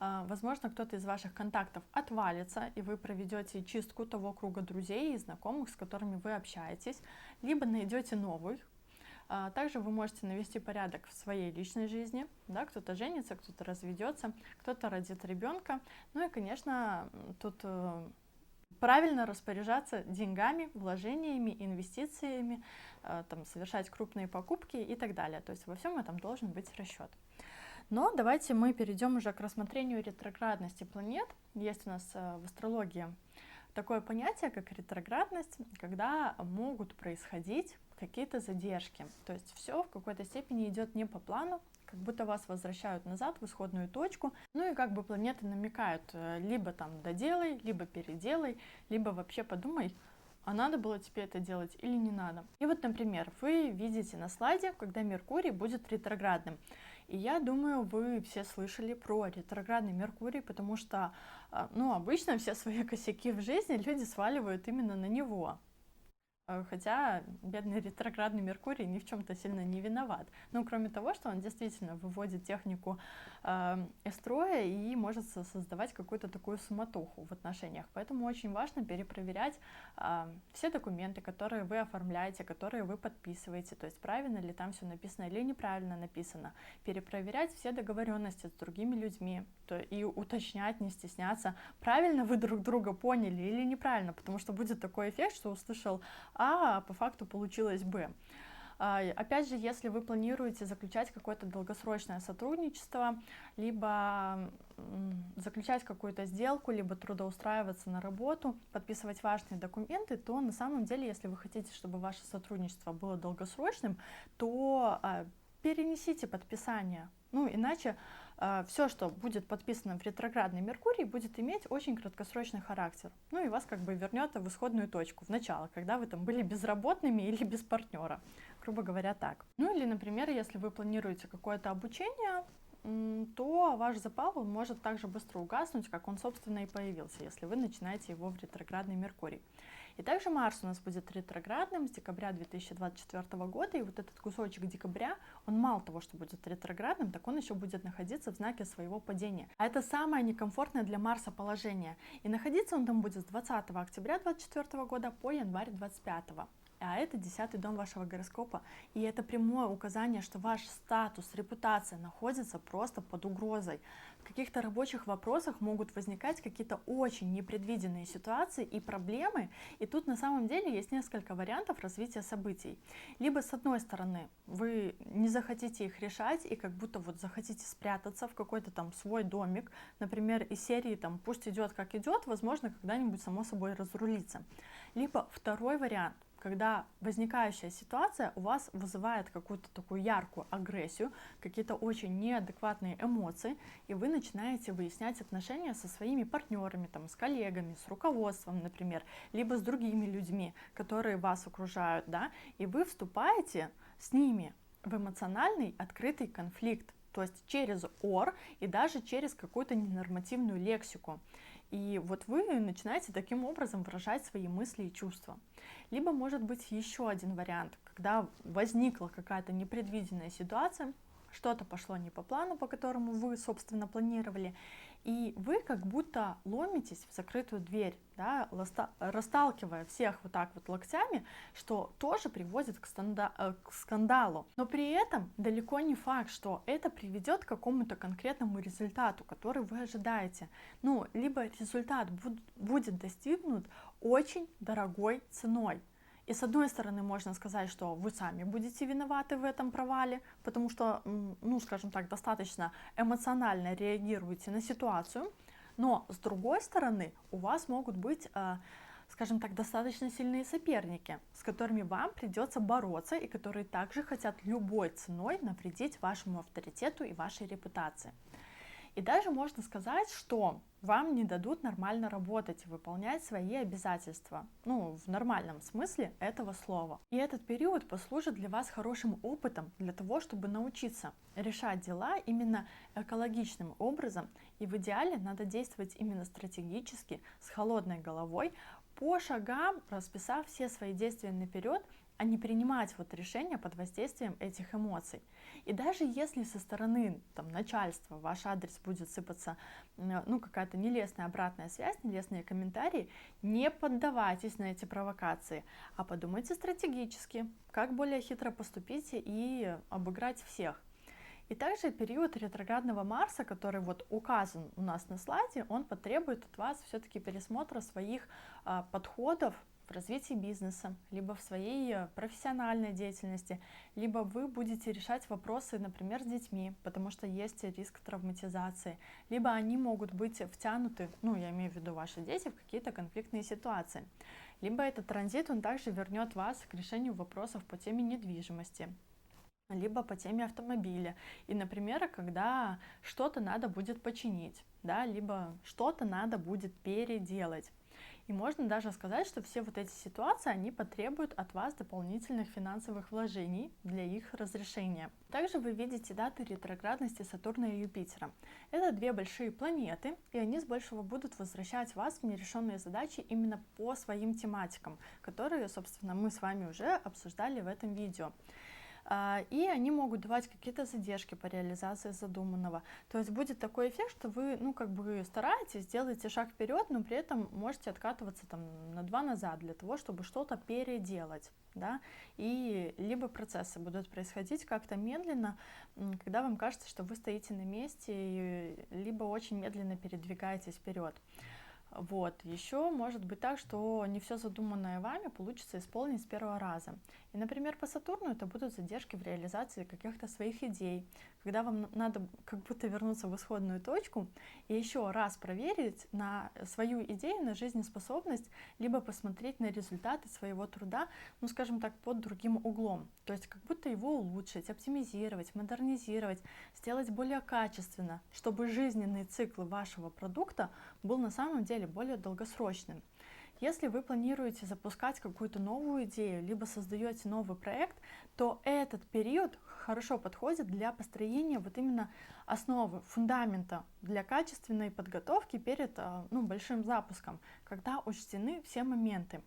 Возможно, кто-то из ваших контактов отвалится, и вы проведете чистку того круга друзей и знакомых, с которыми вы общаетесь, либо найдете новых. Также вы можете навести порядок в своей личной жизни, да, кто-то женится, кто-то разведется, кто-то родит ребенка. Ну и, конечно, тут правильно распоряжаться деньгами, вложениями, инвестициями, там, совершать крупные покупки и так далее. То есть во всем этом должен быть расчет. Но давайте мы перейдем уже к рассмотрению ретроградности планет. Есть у нас в астрологии такое понятие, как ретроградность, когда могут происходить какие-то задержки. То есть все в какой-то степени идет не по плану, как будто вас возвращают назад в исходную точку. Ну и как бы планеты намекают, либо там доделай, либо переделай, либо вообще подумай, а надо было тебе это делать или не надо. И вот, например, вы видите на слайде, когда Меркурий будет ретроградным. И я думаю, вы все слышали про ретроградный Меркурий, потому что, ну, обычно все свои косяки в жизни люди сваливают именно на него. Хотя бедный ретроградный Меркурий ни в чем-то сильно не виноват. Ну, кроме того, что он действительно выводит технику из строя и может создавать какую-то такую суматоху в отношениях. Поэтому очень важно перепроверять все документы, которые вы оформляете, которые вы подписываете, то есть правильно ли там все написано или неправильно написано. Перепроверять все договоренности с другими людьми и уточнять, не стесняться, правильно вы друг друга поняли или неправильно, потому что будет такой эффект, что услышал А по факту получилось Б. Опять же, если вы планируете заключать какое-то долгосрочное сотрудничество, либо заключать какую-то сделку, либо трудоустраиваться на работу, подписывать важные документы, то на самом деле, если вы хотите, чтобы ваше сотрудничество было долгосрочным, то перенесите подписание. Ну, иначе все, что будет подписано в ретроградный Меркурий, будет иметь очень краткосрочный характер. Ну и вас как бы вернет в исходную точку, в начало, когда вы там были безработными или без партнера, грубо говоря, так. Ну или, например, если вы планируете какое-то обучение, то ваш запал он может также быстро угаснуть, как он, собственно, и появился, если вы начинаете его в ретроградный Меркурий. И также Марс у нас будет ретроградным с декабря 2024 года, и вот этот кусочек декабря, он мало того, что будет ретроградным, так он еще будет находиться в знаке своего падения. А это самое некомфортное для Марса положение. И находиться он там будет с 20 октября 2024 года по январь 2025. А это 10-й дом вашего гороскопа. И это прямое указание, что ваш статус, репутация находится просто под угрозой. В каких-то рабочих вопросах могут возникать какие-то очень непредвиденные ситуации и проблемы. И тут на самом деле есть несколько вариантов развития событий. Либо с одной стороны вы не захотите их решать и как будто вот захотите спрятаться в какой-то там свой домик, например, из серии там «пусть идет как идет», возможно, когда-нибудь само собой разрулится. Либо второй вариант, когда возникающая ситуация у вас вызывает какую-то такую яркую агрессию, какие-то очень неадекватные эмоции, и вы начинаете выяснять отношения со своими партнерами, там, с коллегами, с руководством, например, либо с другими людьми, которые вас окружают, да, и вы вступаете с ними в эмоциональный открытый конфликт, то есть через ор и даже через какую-то ненормативную лексику. И вот вы начинаете таким образом выражать свои мысли и чувства. Либо может быть еще один вариант, когда возникла какая-то непредвиденная ситуация, что-то пошло не по плану, по которому вы, собственно, планировали, и вы как будто ломитесь в закрытую дверь, да, расталкивая всех вот так вот локтями, что тоже приводит к скандалу. Но при этом далеко не факт, что это приведет к какому-то конкретному результату, который вы ожидаете. Ну, либо результат будет достигнут очень дорогой ценой. И с одной стороны можно сказать, что вы сами будете виноваты в этом провале, потому что, ну, скажем так, достаточно эмоционально реагируете на ситуацию, но с другой стороны у вас могут быть, скажем так, достаточно сильные соперники, с которыми вам придется бороться и которые также хотят любой ценой навредить вашему авторитету и вашей репутации. И даже можно сказать, что вам не дадут нормально работать и выполнять свои обязательства, ну, в нормальном смысле этого слова. И этот период послужит для вас хорошим опытом для того, чтобы научиться решать дела именно экологичным образом. И в идеале надо действовать именно стратегически, с холодной головой, по шагам расписав все свои действия наперед, а не принимать вот решения под воздействием этих эмоций. И даже если со стороны там, начальства в ваш адрес будет сыпаться ну, какая-то нелестная обратная связь, нелестные комментарии, не поддавайтесь на эти провокации, а подумайте стратегически, как более хитро поступить и обыграть всех. И также период ретроградного Марса, который вот указан у нас на слайде, он потребует от вас все-таки пересмотра своих подходов в развитии бизнеса, либо в своей профессиональной деятельности, либо вы будете решать вопросы, например, с детьми, потому что есть риск травматизации, либо они могут быть втянуты, ну, я имею в виду ваши дети, в какие-то конфликтные ситуации. Либо этот транзит, он также вернет вас к решению вопросов по теме недвижимости, либо по теме автомобиля. И, например, когда что-то надо будет починить, да, либо что-то надо будет переделать. И можно даже сказать, что все вот эти ситуации, они потребуют от вас дополнительных финансовых вложений для их разрешения. Также вы видите даты ретроградности Сатурна и Юпитера. Это две большие планеты, и они с большего будут возвращать вас в нерешенные задачи именно по своим тематикам, которые, собственно, мы с вами уже обсуждали в этом видео. И они могут давать какие-то задержки по реализации задуманного. То есть будет такой эффект, что вы, стараетесь, делаете шаг вперед, но при этом можете откатываться там на 2 назад для того, чтобы что-то переделать, да, и либо процессы будут происходить как-то медленно, когда вам кажется, что вы стоите на месте, либо очень медленно передвигаетесь вперед. Вот. Еще может быть так, что не все задуманное вами получится исполнить с первого раза. И, например, по Сатурну это будут задержки в реализации каких-то своих идей, когда вам надо как будто вернуться в исходную точку и еще раз проверить на свою идею, на жизнеспособность, либо посмотреть на результаты своего труда, скажем так, под другим углом. То есть как будто его улучшить, оптимизировать, модернизировать, сделать более качественно, чтобы жизненный цикл вашего продукта был на самом деле более долгосрочным. Если вы планируете запускать какую-то новую идею, либо создаете новый проект, то этот период хорошо подходит для построения вот именно основы, фундамента для качественной подготовки перед большим запуском, когда учтены все моменты.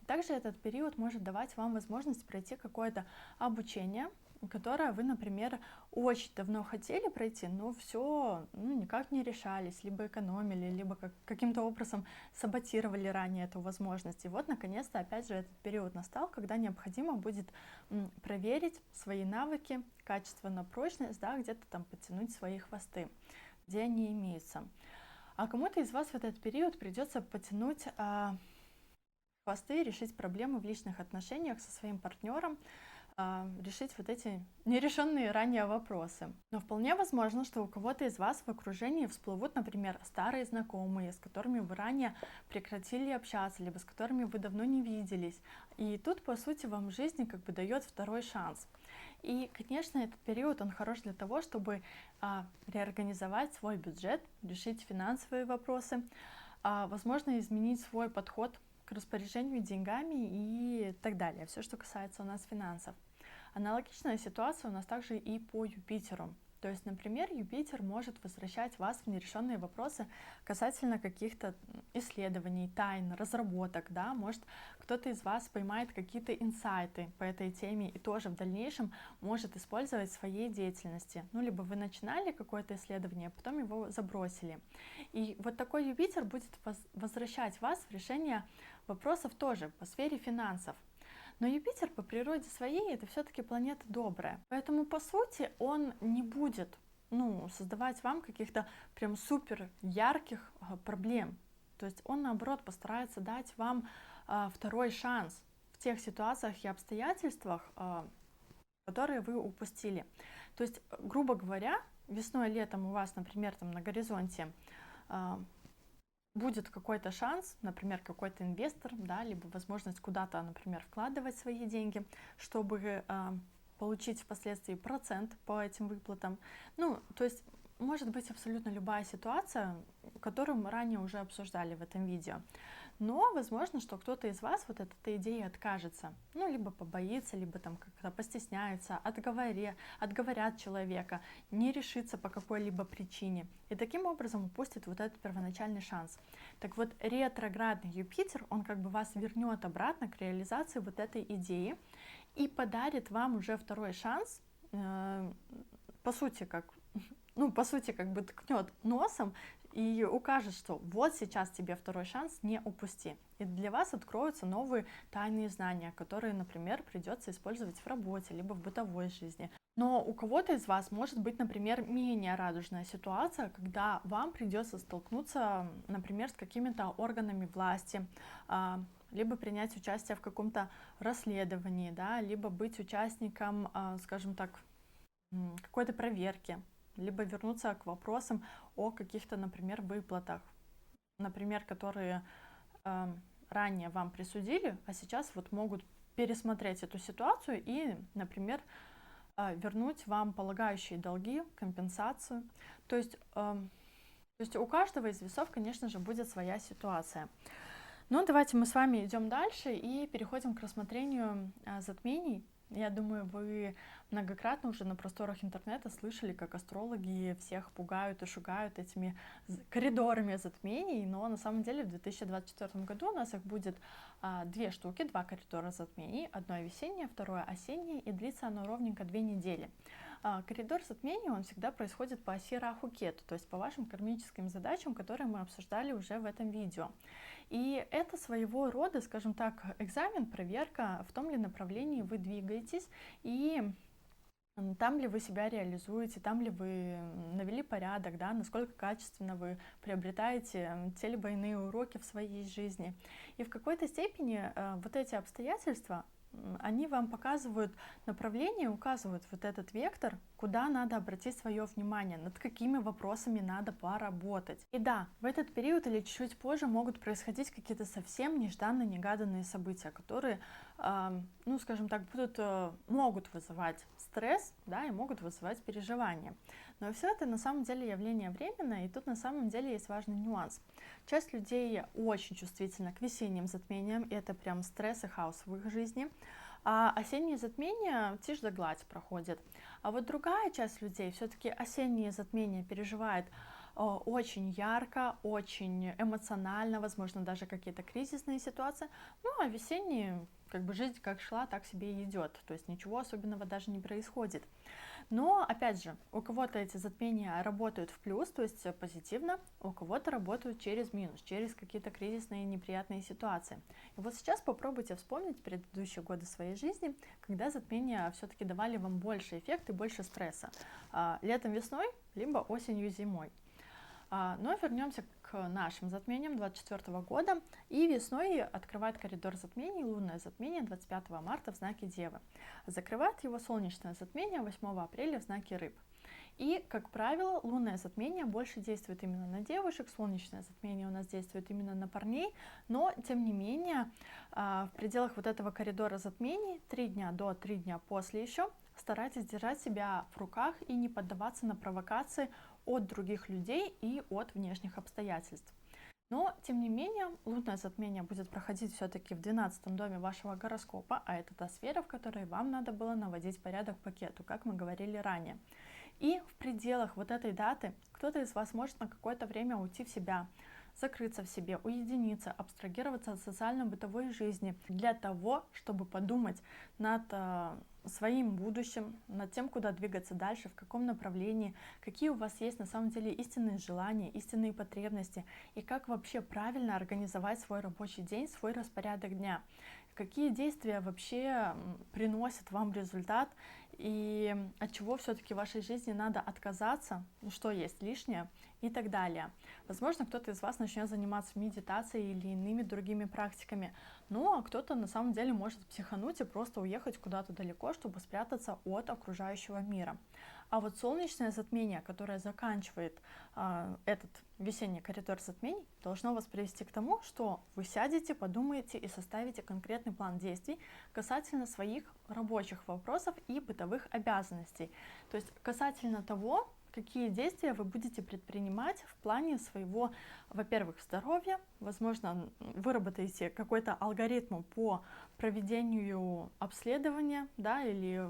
Также этот период может давать вам возможность пройти какое-то обучение, которое вы, например, очень давно хотели пройти, но все никак не решались, либо экономили, либо каким-то образом саботировали ранее эту возможность. И вот, наконец-то, опять же, этот период настал, когда необходимо будет проверить свои навыки, качество на прочность, да, где-то там подтянуть свои хвосты, где они имеются. А кому-то из вас в этот период придется потянуть хвосты, решить проблемы в личных отношениях со своим партнером, решить вот эти нерешенные ранее вопросы. Но вполне возможно, что у кого-то из вас в окружении всплывут, например, старые знакомые, с которыми вы ранее прекратили общаться, либо с которыми вы давно не виделись. И тут, по сути, вам жизнь как бы дает второй шанс. И, конечно, этот период, он хорош для того, чтобы реорганизовать свой бюджет, решить финансовые вопросы, возможно, изменить свой подход к распоряжению деньгами и так далее. Все, что касается у нас финансов. Аналогичная ситуация у нас также и по Юпитеру. То есть, например, Юпитер может возвращать вас в нерешенные вопросы касательно каких-то исследований, тайн, разработок, да, может кто-то из вас поймает какие-то инсайты по этой теме и тоже в дальнейшем может использовать в своей деятельности. Либо вы начинали какое-то исследование, а потом его забросили. И вот такой Юпитер будет возвращать вас в решение вопросов тоже по сфере финансов. Но Юпитер по природе своей это все-таки планета добрая. Поэтому, по сути, он не будет создавать вам каких-то прям супер ярких проблем. То есть он, наоборот, постарается дать вам второй шанс в тех ситуациях и обстоятельствах, которые вы упустили. То есть, грубо говоря, весной, летом у вас, например, там на горизонте будет какой-то шанс, например, какой-то инвестор, да, либо возможность куда-то, например, вкладывать свои деньги, чтобы получить впоследствии процент по этим выплатам. То есть может быть абсолютно любая ситуация, которую мы ранее уже обсуждали в этом видео. Но возможно, что кто-то из вас вот от этой идеи откажется, либо побоится, либо там как-то постесняется, отговорят человека, не решится по какой-либо причине, и таким образом упустит вот этот первоначальный шанс. Так вот, ретроградный Юпитер, он как бы вас вернет обратно к реализации вот этой идеи и подарит вам уже второй шанс, по сути, как бы ткнет носом и укажет, что вот сейчас тебе второй шанс, не упусти. И для вас откроются новые тайные знания, которые, например, придется использовать в работе, либо в бытовой жизни. Но у кого-то из вас может быть, например, менее радужная ситуация, когда вам придется столкнуться, например, с какими-то органами власти, либо принять участие в каком-то расследовании, да, либо быть участником, скажем так, какой-то проверки, либо вернуться к вопросам о каких-то, например, выплатах, например, которые ранее вам присудили, а сейчас вот могут пересмотреть эту ситуацию и, например, вернуть вам полагающие долги, компенсацию. То есть у каждого из весов, конечно же, будет своя ситуация. Ну, давайте мы с вами идем дальше и переходим к рассмотрению затмений. Я думаю, вы многократно уже на просторах интернета слышали, как астрологи всех пугают и шугают этими коридорами затмений, но на самом деле в 2024 году у нас их будет две штуки, два коридора затмений, одно весеннее, второе осеннее, и длится оно ровненько 2 недели. Коридор затмений, он всегда происходит по оси Раху-Кету, то есть по вашим кармическим задачам, которые мы обсуждали уже в этом видео. И это своего рода, скажем так, экзамен, проверка, в том ли направлении вы двигаетесь, и там ли вы себя реализуете, там ли вы навели порядок, да, насколько качественно вы приобретаете те либо иные уроки в своей жизни. И в какой-то степени вот эти обстоятельства, они вам показывают направление, указывают вот этот вектор, куда надо обратить свое внимание, над какими вопросами надо поработать. И да, в этот период или чуть позже могут происходить какие-то совсем нежданно-негаданные события, которые, ну, скажем так, могут вызывать стресс, да, и могут вызывать переживания. Но все это на самом деле явление временное, и тут на самом деле есть важный нюанс. Часть людей очень чувствительна к весенним затмениям, и это прям стресс и хаос в их жизни. А осенние затмения тишь да гладь проходят. А вот другая часть людей все-таки осенние затмения переживает очень ярко, очень эмоционально, возможно, даже какие-то кризисные ситуации. Ну, а весенние, как бы жизнь как шла, так себе и идет. То есть ничего особенного даже не происходит. Но, опять же, у кого-то эти затмения работают в плюс, то есть позитивно, у кого-то работают через минус, через какие-то кризисные неприятные ситуации. И вот сейчас попробуйте вспомнить предыдущие годы своей жизни, когда затмения все-таки давали вам больше эффекта и больше стресса. Летом, весной, либо осенью, зимой. Но вернемся к нашим затмениям 2024 года. И весной открывает коридор затмений лунное затмение 25 марта в знаке Девы. Закрывает его солнечное затмение 8 апреля в знаке Рыб. И, как правило, лунное затмение больше действует именно на девушек, солнечное затмение у нас действует именно на парней, но, тем не менее, в пределах вот этого коридора затмений 3 дня до, 3 дня после еще старайтесь держать себя в руках и не поддаваться на провокации от других людей и от внешних обстоятельств. Но, тем не менее, лунное затмение будет проходить все-таки в 12-м доме вашего гороскопа, а это та сфера, в которой вам надо было наводить порядок по кету, как мы говорили ранее. И в пределах вот этой даты кто-то из вас может на какое-то время уйти в себя, закрыться в себе, уединиться, абстрагироваться от социально-бытовой жизни для того, чтобы подумать над своим будущим, над тем, куда двигаться дальше, в каком направлении, какие у вас есть на самом деле истинные желания, истинные потребности, и как вообще правильно организовать свой рабочий день, свой распорядок дня, какие действия вообще приносят вам результат, и от чего все-таки в вашей жизни надо отказаться, что есть лишнее и так далее. Возможно, кто-то из вас начнет заниматься медитацией или иными другими практиками, ну а кто-то на самом деле может психануть и просто уехать куда-то далеко, чтобы спрятаться от окружающего мира. А вот солнечное затмение, которое заканчивает этот весенний коридор затмений, должно вас привести к тому, что вы сядете, подумаете и составите конкретный план действий касательно своих рабочих вопросов и бытовых обязанностей. То есть касательно того, какие действия вы будете предпринимать в плане своего, во-первых, здоровья, возможно, выработаете какой-то алгоритм по проведению обследования, да, или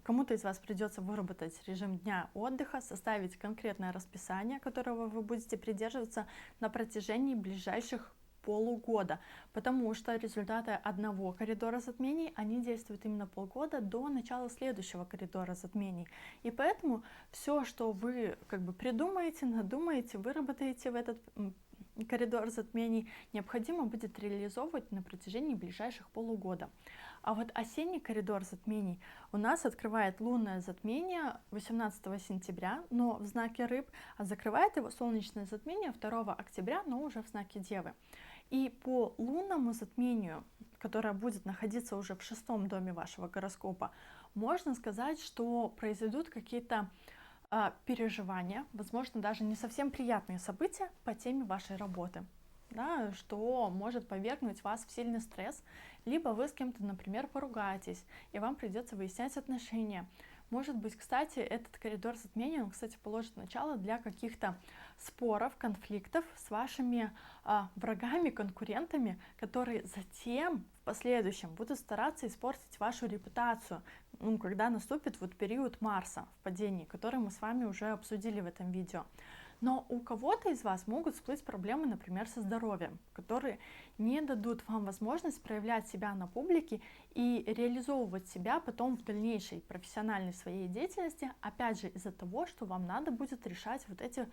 кому-то из вас придется выработать режим дня отдыха, составить конкретное расписание, которого вы будете придерживаться на протяжении ближайших полугода, потому что результаты одного коридора затмений, они действуют именно полгода до начала следующего коридора затмений. И поэтому все, что вы как бы придумаете, надумаете, выработаете в этот коридор затмений, необходимо будет реализовывать на протяжении ближайших полугода. А вот осенний коридор затмений у нас открывает лунное затмение 18 сентября, но в знаке Рыб, а закрывает его солнечное затмение 2 октября, но уже в знаке Девы. И по лунному затмению, которое будет находиться уже в 6-м доме вашего гороскопа, можно сказать, что произойдут какие-то переживания, возможно, даже не совсем приятные события по теме вашей работы, да, что может повергнуть вас в сильный стресс, либо вы с кем-то, например, поругаетесь, и вам придется выяснять отношения. Может быть, кстати, этот коридор затмения, он, кстати, положит начало для каких-то споров, конфликтов с вашими врагами, конкурентами, которые затем в последующем будут стараться испортить вашу репутацию, ну, когда наступит вот период Марса в падении, который мы с вами уже обсудили в этом видео. Но у кого-то из вас могут всплыть проблемы, например, со здоровьем, которые не дадут вам возможность проявлять себя на публике и реализовывать себя потом в дальнейшей профессиональной своей деятельности, опять же из-за того, что вам надо будет решать вот эти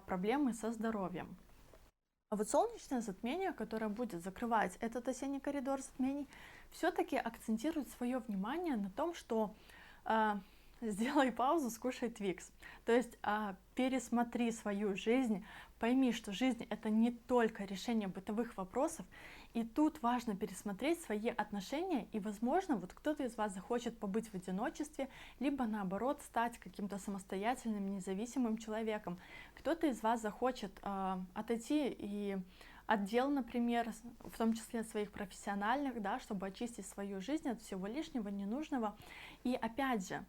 проблемы со здоровьем. А вот солнечное затмение, которое будет закрывать этот осенний коридор затмений, все-таки акцентирует свое внимание на том, что сделай паузу, скушай Твикс. То есть пересмотри свою жизнь, пойми, что жизнь это не только решение бытовых вопросов, и тут важно пересмотреть свои отношения, и, возможно, вот кто-то из вас захочет побыть в одиночестве, либо наоборот стать каким-то самостоятельным, независимым человеком. Кто-то из вас захочет отойти и от дел, например, в том числе от своих профессиональных, да, чтобы очистить свою жизнь от всего лишнего, ненужного. И опять же,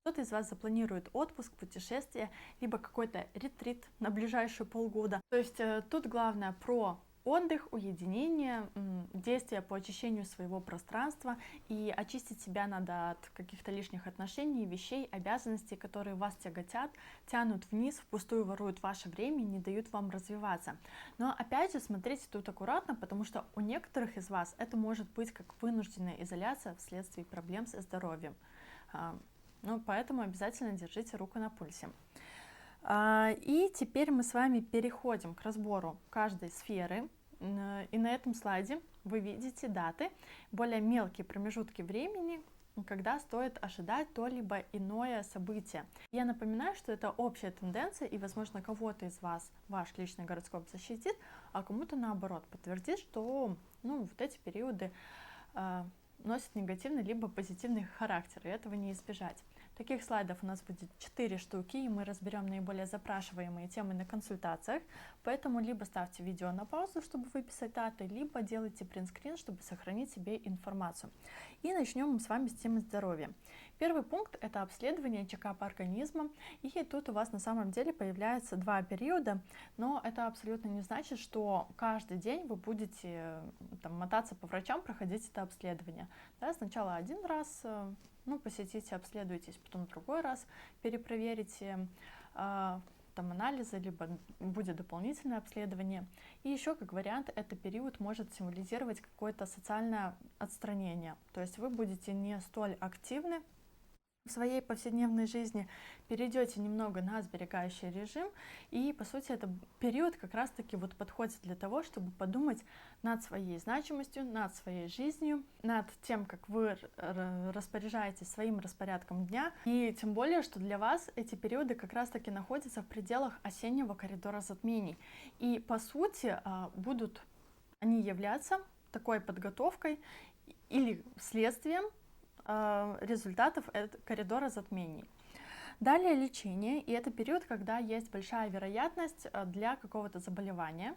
кто-то из вас запланирует отпуск, путешествие, либо какой-то ретрит на ближайшие полгода. То есть тут главное про отдых, уединение, действия по очищению своего пространства, и очистить себя надо от каких-то лишних отношений, вещей, обязанностей, которые вас тяготят, тянут вниз, впустую воруют ваше время и не дают вам развиваться. Но опять же, смотрите тут аккуратно, потому что у некоторых из вас это может быть как вынужденная изоляция вследствие проблем со здоровьем. Ну, поэтому обязательно держите руку на пульсе. И теперь мы с вами переходим к разбору каждой сферы. И на этом слайде вы видите даты, более мелкие промежутки времени, когда стоит ожидать то-либо иное событие. Я напоминаю, что это общая тенденция, и, возможно, кого-то из вас ваш личный гороскоп защитит, а кому-то, наоборот, подтвердит, что вот эти периоды носят негативный либо позитивный характер, и этого не избежать. Таких слайдов у нас будет 4 штуки, и мы разберем наиболее запрашиваемые темы на консультациях, поэтому либо ставьте видео на паузу, чтобы выписать даты, либо делайте принтскрин, чтобы сохранить себе информацию. И начнем мы с вами с темы здоровья. Первый пункт – это обследование, чекап организма, и тут у вас на самом деле появляется 2 периода, но это абсолютно не значит, что каждый день вы будете мотаться по врачам, проходить это обследование. Да, сначала один раз посетите, обследуйтесь, потом другой раз перепроверите анализы, либо будет дополнительное обследование. И еще, как вариант, этот период может символизировать какое-то социальное отстранение. То есть вы будете не столь активны в своей повседневной жизни, перейдете немного на сберегающий режим, и по сути это период как раз таки подходит для того, чтобы подумать над своей значимостью, над своей жизнью, над тем, как вы распоряжаетесь своим распорядком дня, и тем более, что для вас эти периоды как раз таки находятся в пределах осеннего коридора затмений, и по сути будут они являться такой подготовкой или следствием результатов коридора затмений. Далее лечение, и это период, когда есть большая вероятность для какого-то заболевания,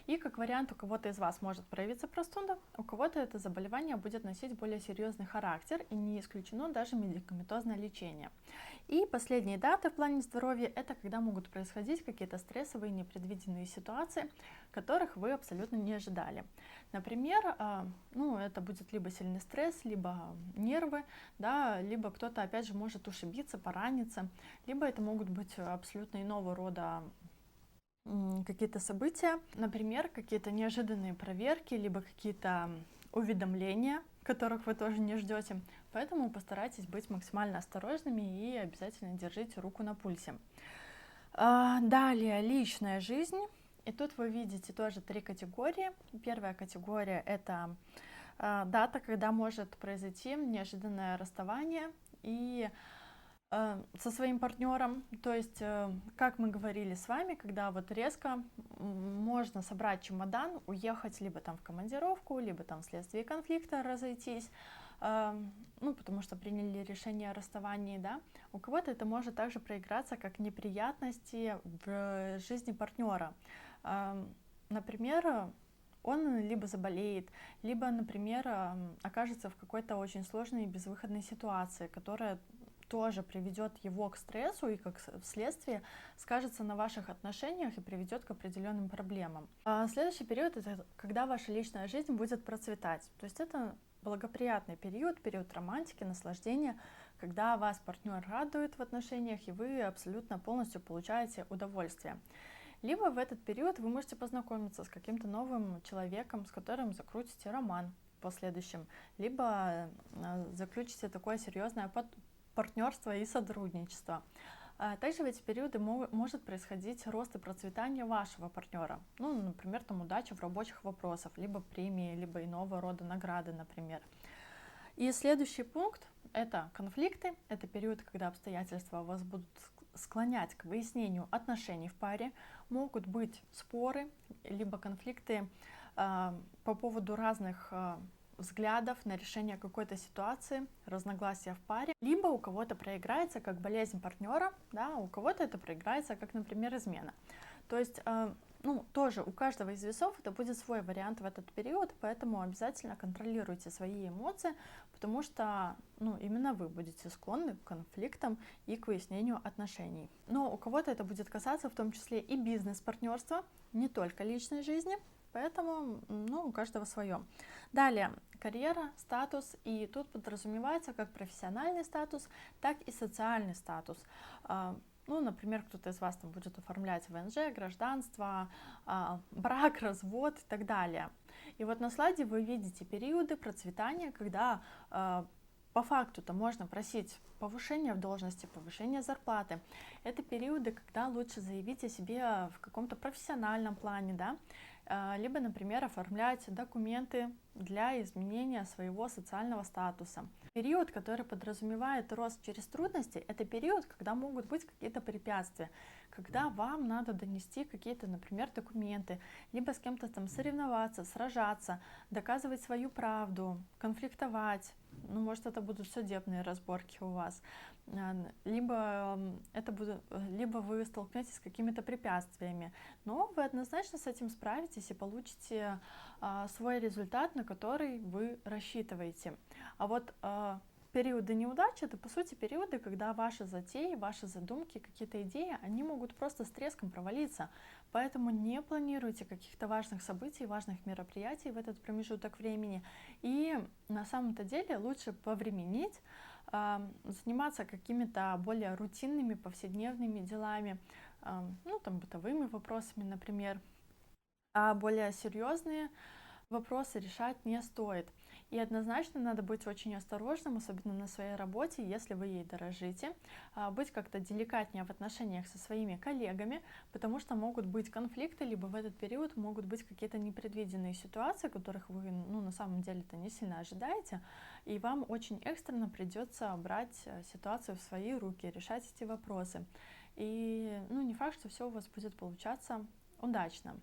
и как вариант у кого-то из вас может проявиться простуда, у кого-то это заболевание будет носить более серьезный характер, и не исключено даже медикаментозное лечение. И последние даты в плане здоровья – это когда могут происходить какие-то стрессовые непредвиденные ситуации, которых вы абсолютно не ожидали. Например, это будет либо сильный стресс, либо нервы, да, либо кто-то опять же может ушибиться, пораниться, либо это могут быть абсолютно иного рода какие-то события, например, какие-то неожиданные проверки, либо какие-то уведомления, которых вы тоже не ждете. Поэтому постарайтесь быть максимально осторожными и обязательно держите руку на пульсе. Далее личная жизнь. И тут вы видите тоже 3 категории. Первая категория – это дата, когда может произойти неожиданное расставание и со своим партнером. То есть, как мы говорили с вами, когда резко можно собрать чемодан, уехать либо в командировку, либо вследствие конфликта разойтись, потому что приняли решение о расставании, да. У кого-то это может также проиграться как неприятности в жизни партнера. Например, он либо заболеет, либо, например, окажется в какой-то очень сложной и безвыходной ситуации, которая тоже приведет его к стрессу и как следствие скажется на ваших отношениях и приведет к определенным проблемам. Следующий период — это когда ваша личная жизнь будет процветать. То есть это благоприятный период, период романтики, наслаждения, когда вас партнер радует в отношениях, и вы абсолютно полностью получаете удовольствие. Либо в этот период вы можете познакомиться с каким-то новым человеком, с которым закрутите роман в последующем, либо заключите такое серьезное партнерство и сотрудничество. Также в эти периоды может происходить рост и процветание вашего партнера. Ну, например, там удача в рабочих вопросах, либо премии, либо иного рода награды, например. И следующий пункт — это конфликты. Это период, когда обстоятельства вас будут склонять к выяснению отношений в паре. Могут быть споры, либо конфликты по поводу разных взглядов на решение какой-то ситуации, разногласия в паре, либо у кого-то проиграется как болезнь партнера, да, у кого-то это проиграется как, например, измена. То есть, тоже у каждого из весов это будет свой вариант в этот период, поэтому обязательно контролируйте свои эмоции, потому что, именно вы будете склонны к конфликтам и к выяснению отношений. Но у кого-то это будет касаться в том числе и бизнес-партнерства, не только личной жизни. Поэтому, у каждого свое. Далее, карьера, статус, и тут подразумевается как профессиональный статус, так и социальный статус. Например, кто-то из вас там будет оформлять ВНЖ, гражданство, брак, развод и так далее. И вот на слайде вы видите периоды процветания, когда по факту-то можно просить повышения в должности, повышения зарплаты. Это периоды, когда лучше заявить о себе в каком-то профессиональном плане, да, либо, например, оформлять документы для изменения своего социального статуса. Период, который подразумевает рост через трудности, это период, когда могут быть какие-то препятствия, когда вам надо донести какие-то, например, документы, либо с кем-то там соревноваться, сражаться, доказывать свою правду, конфликтовать. Может, это будут судебные разборки у вас, либо вы столкнетесь с какими-то препятствиями, но вы однозначно с этим справитесь и получите свой результат, на который вы рассчитываете. А вот периоды неудач — это, по сути, периоды, когда ваши затеи, ваши задумки, какие-то идеи, они могут просто с треском провалиться. Поэтому не планируйте каких-то важных событий, важных мероприятий в этот промежуток времени. И на самом-то деле лучше повременить, заниматься какими-то более рутинными, повседневными делами, бытовыми вопросами, например. А более серьезные вопросы решать не стоит. И однозначно надо быть очень осторожным, особенно на своей работе, если вы ей дорожите, быть как-то деликатнее в отношениях со своими коллегами, потому что могут быть конфликты, либо в этот период могут быть какие-то непредвиденные ситуации, которых вы на самом деле-то не сильно ожидаете, и вам очень экстренно придется брать ситуацию в свои руки, решать эти вопросы. И не факт, что все у вас будет получаться удачно.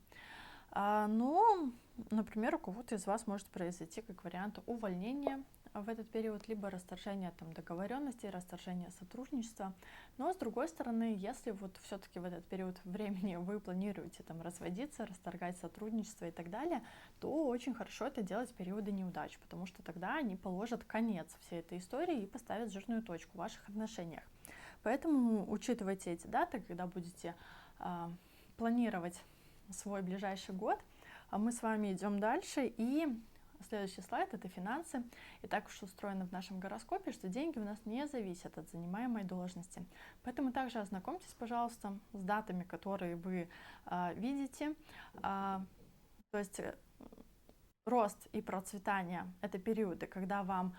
Например, у кого-то из вас может произойти как вариант увольнения в этот период, либо расторжение договоренностей, расторжение сотрудничества. Но с другой стороны, если вот все-таки в этот период времени вы планируете разводиться, расторгать сотрудничество и так далее, то очень хорошо это делать в периоды неудач, потому что тогда они положат конец всей этой истории и поставят жирную точку в ваших отношениях. Поэтому учитывайте эти даты, когда будете планировать свой ближайший год. А мы с вами идем дальше, и следующий слайд — это финансы. И так уж устроено в нашем гороскопе, что деньги у нас не зависят от занимаемой должности. Поэтому также ознакомьтесь, пожалуйста, с датами, которые вы видите. То есть рост и процветание — это периоды, когда вам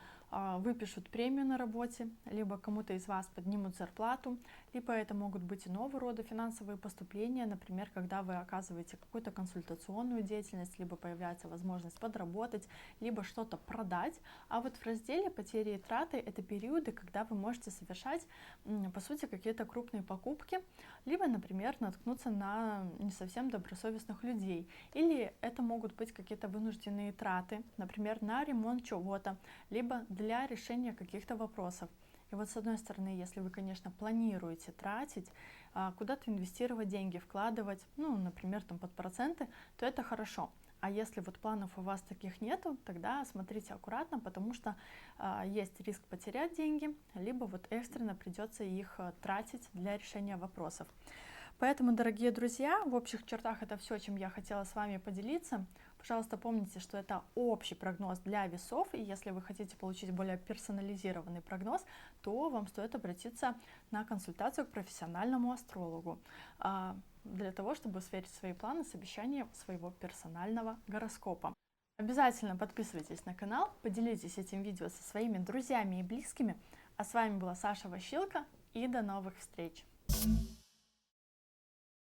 выпишут премию на работе, либо кому-то из вас поднимут зарплату, либо это могут быть иного рода финансовые поступления, например, когда вы оказываете какую-то консультационную деятельность, либо появляется возможность подработать, либо что-то продать. А вот в разделе потери и траты — это периоды, когда вы можете совершать, по сути, какие-то крупные покупки, либо, например, наткнуться на не совсем добросовестных людей. Или это могут быть какие-то вынужденные траты, например, на ремонт чего-то, либо для решения каких-то вопросов. И вот с одной стороны, если вы, конечно, планируете тратить, куда-то инвестировать деньги, вкладывать, например, под проценты, то это хорошо. А если вот планов у вас таких нету, тогда смотрите аккуратно, потому что есть риск потерять деньги, либо вот экстренно придется их тратить для решения вопросов. Поэтому, дорогие друзья, в общих чертах это все, чем я хотела с вами поделиться. Пожалуйста, помните, что это общий прогноз для весов, и если вы хотите получить более персонализированный прогноз, то вам стоит обратиться на консультацию к профессиональному астрологу для того, чтобы сверить свои планы с обещанием своего персонального гороскопа. Обязательно подписывайтесь на канал, поделитесь этим видео со своими друзьями и близкими. А с вами была Саша Ващилко, и до новых встреч!